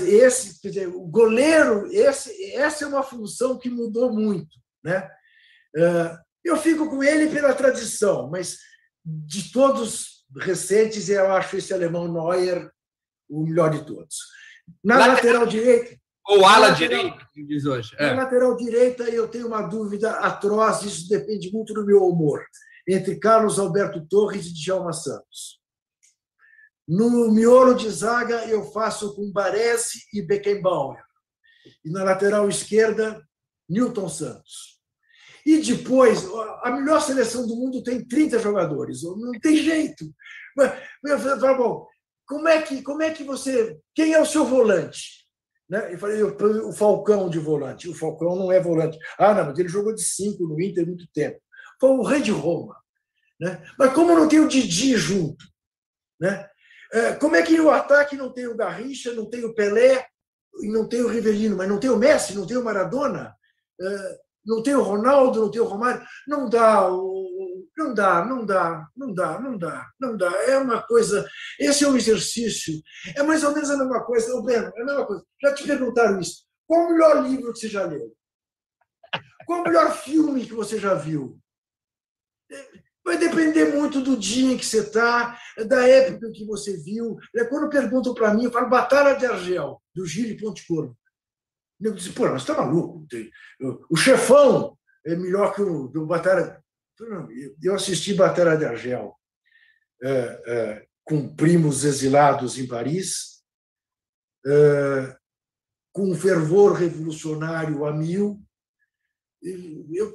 quer dizer, o goleiro, essa é uma função que mudou muito, né? Eu fico com ele pela tradição, mas de todos recentes, eu acho esse alemão Neuer o melhor de todos. Na lateral direita... Ou ala direita, que diz hoje. Na lateral direita, eu tenho uma dúvida atroz, isso depende muito do meu humor, entre Carlos Alberto Torres e Djalma Santos. No miolo de zaga, eu faço com Baresi e Beckenbauer. E na lateral esquerda, Nilton Santos. E depois, a melhor seleção do mundo tem 30 jogadores. Não tem jeito. Bom, como é que você... Quem é o seu volante? Né? Eu falei, o Falcão de volante. O Falcão não é volante. Não, mas ele jogou de 5 no Inter há muito tempo. Foi o rei de Roma. Né? Mas como não tem o Didi junto? Né? Como é que no ataque não tem o Garrincha, não tem o Pelé, e não tem o Rivelino, mas não tem o Messi, não tem o Maradona, não tem o Ronaldo, não tem o Romário? Não dá. É uma coisa... Esse é um exercício. É mais ou menos a mesma coisa. Breno, é a mesma coisa. Já te perguntaram isso. Qual o melhor livro que você já leu? Qual o melhor filme que você já viu? Vai depender muito do dia em que você está, da época que você viu. Quando perguntam para mim, eu falo Batalha de Argel, do Gilles Pontecorvo. Eu disse, pô, mas você está maluco? O Chefão é melhor que o Batalha... Eu assisti Batalha de Argel com primos exilados em Paris, com um fervor revolucionário a mil.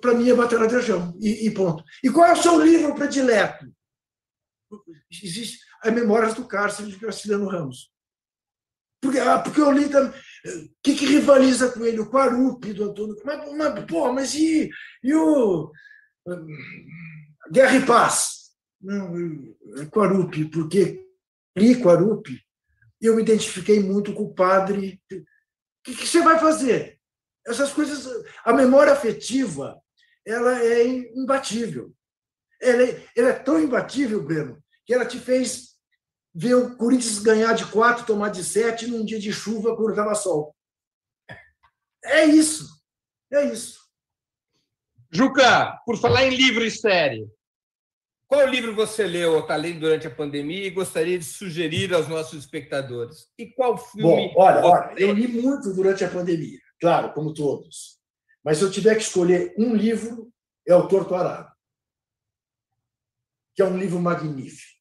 Para mim é Batalha de Argel, e ponto. E qual é o seu livro predileto? Existe as Memórias do Cárcere, de Graciliano Ramos. Porque eu li também. O que rivaliza com ele? O Quarupi, do Antônio. Mas e o Guerra e Paz? Não, Quarupi, porque li Quarupi e eu me identifiquei muito com o padre. O que você vai fazer? Essas coisas, a memória afetiva, ela é imbatível. Ela é tão imbatível, Breno, que ela te fez ver o Corinthians ganhar de 4, tomar de 7 num dia de chuva quando estava sol. É isso. Juca, por falar em livro e série, qual livro você leu ou está lendo durante a pandemia e gostaria de sugerir aos nossos espectadores? E qual filme... Bom, olha, eu li muito durante a pandemia, claro, como todos. Mas se eu tiver que escolher um livro, é O Torto Arado, que é um livro magnífico.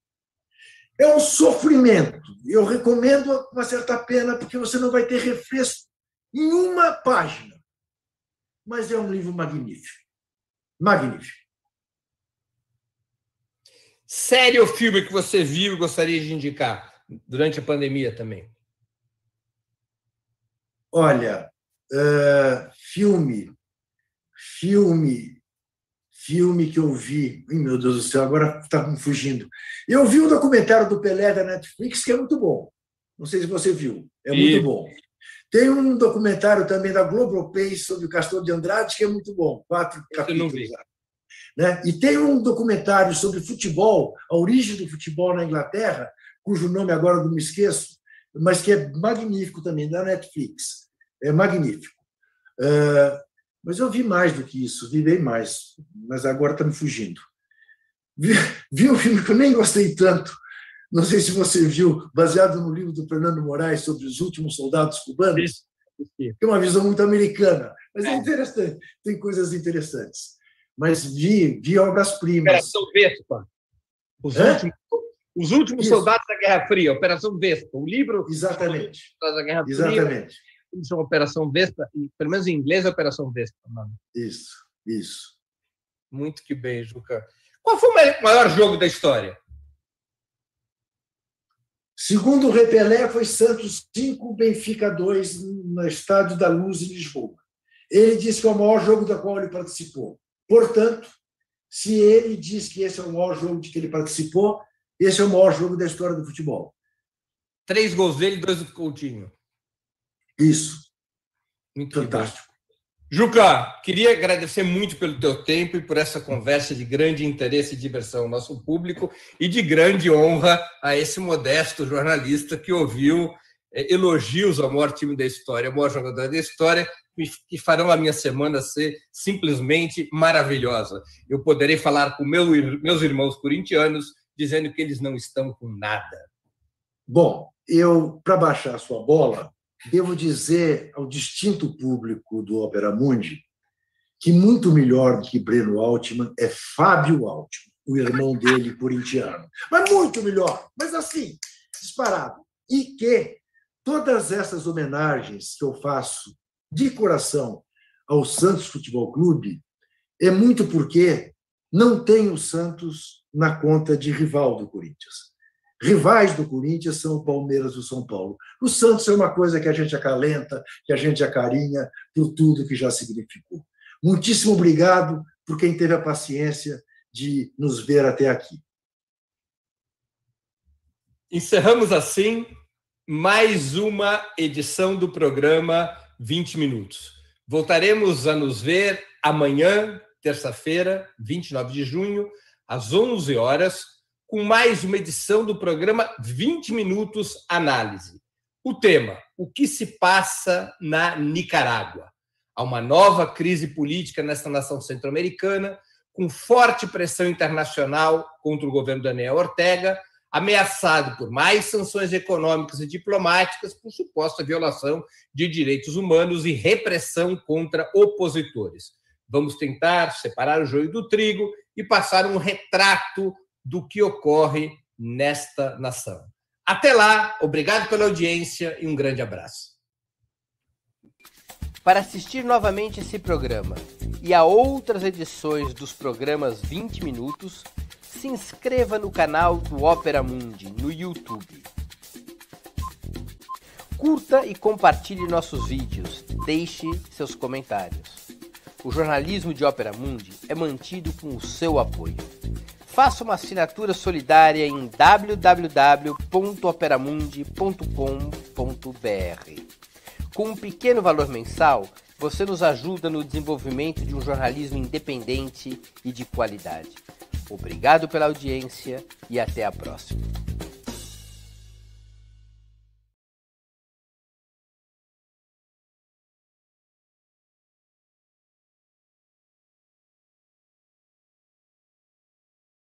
É um sofrimento. Eu recomendo com uma certa pena, porque você não vai ter refresco em uma página. mas é um livro magnífico. Magnífico. Série ou filme que você viu e gostaria de indicar durante a pandemia também? Olha, filme que eu vi. Meu Deus do céu, agora está me fugindo. Eu vi um documentário do Pelé da Netflix que é muito bom. Não sei se você viu. É muito bom. Tem um documentário também da Globoplay sobre o Castor de Andrade que é muito bom. 4 capítulos. Né? E tem um documentário sobre futebol, a origem do futebol na Inglaterra, cujo nome agora não me esqueço, mas que é magnífico também, da Netflix. É magnífico. Mas eu vi mais do que isso, vi bem mais, mas agora está me fugindo. Vi um filme que eu nem gostei tanto, não sei se você viu, baseado no livro do Fernando Moraes sobre os últimos soldados cubanos. Tem uma visão muito americana, mas é interessante, tem coisas interessantes. Mas vi obras-primas. Operação Vespa. Os últimos soldados da Guerra Fria, Operação Vespa. O livro... Exatamente. Da Guerra Fria. Exatamente. Isso é Operação Vespa, pelo menos em inglês é Operação Vespa. Mano. Isso. Muito que bem, Juca. Qual foi o maior jogo da história? Segundo o Repelé, foi Santos 5, Benfica 2, no Estádio da Luz, em Lisboa. Ele disse que é o maior jogo do qual ele participou. Portanto, se ele diz que esse é o maior jogo de que ele participou, esse é o maior jogo da história do futebol. 3 gols dele e 2 do Coutinho. Isso. Muito fantástico. Juca, queria agradecer muito pelo teu tempo e por essa conversa de grande interesse e diversão ao nosso público e de grande honra a esse modesto jornalista que ouviu elogios ao maior time da história, ao maior jogador da história, que farão a minha semana ser simplesmente maravilhosa. Eu poderei falar com meus irmãos corintianos dizendo que eles não estão com nada. Bom, para baixar a sua bola, devo dizer ao distinto público do Ópera Mundi que muito melhor do que Breno Altman é Fábio Altman, o irmão dele corintiano. Mas muito melhor, mas assim, disparado. E que todas essas homenagens que eu faço de coração ao Santos Futebol Clube é muito porque não tem o Santos na conta de rival do Corinthians. Rivais do Corinthians são o Palmeiras e o São Paulo. O Santos é uma coisa que a gente acalenta, que a gente acarinha por tudo que já significou. Muitíssimo obrigado por quem teve a paciência de nos ver até aqui. Encerramos assim mais uma edição do programa 20 Minutos. Voltaremos a nos ver amanhã, terça-feira, 29 de junho, às 11 horas, com mais uma edição do programa 20 Minutos Análise. O tema, o que se passa na Nicarágua? Há uma nova crise política nesta nação centro-americana, com forte pressão internacional contra o governo Daniel Ortega, ameaçado por mais sanções econômicas e diplomáticas por suposta violação de direitos humanos e repressão contra opositores. Vamos tentar separar o joio do trigo e passar um retrato do que ocorre nesta nação. Até lá, obrigado pela audiência e um grande abraço. Para assistir novamente esse programa e a outras edições dos programas 20 Minutos, se inscreva no canal do Ópera Mundi no YouTube. Curta e compartilhe nossos vídeos, deixe seus comentários. O jornalismo de Ópera Mundi é mantido com o seu apoio. Faça uma assinatura solidária em www.operamundi.com.br. Com um pequeno valor mensal, você nos ajuda no desenvolvimento de um jornalismo independente e de qualidade. Obrigado pela audiência e até a próxima.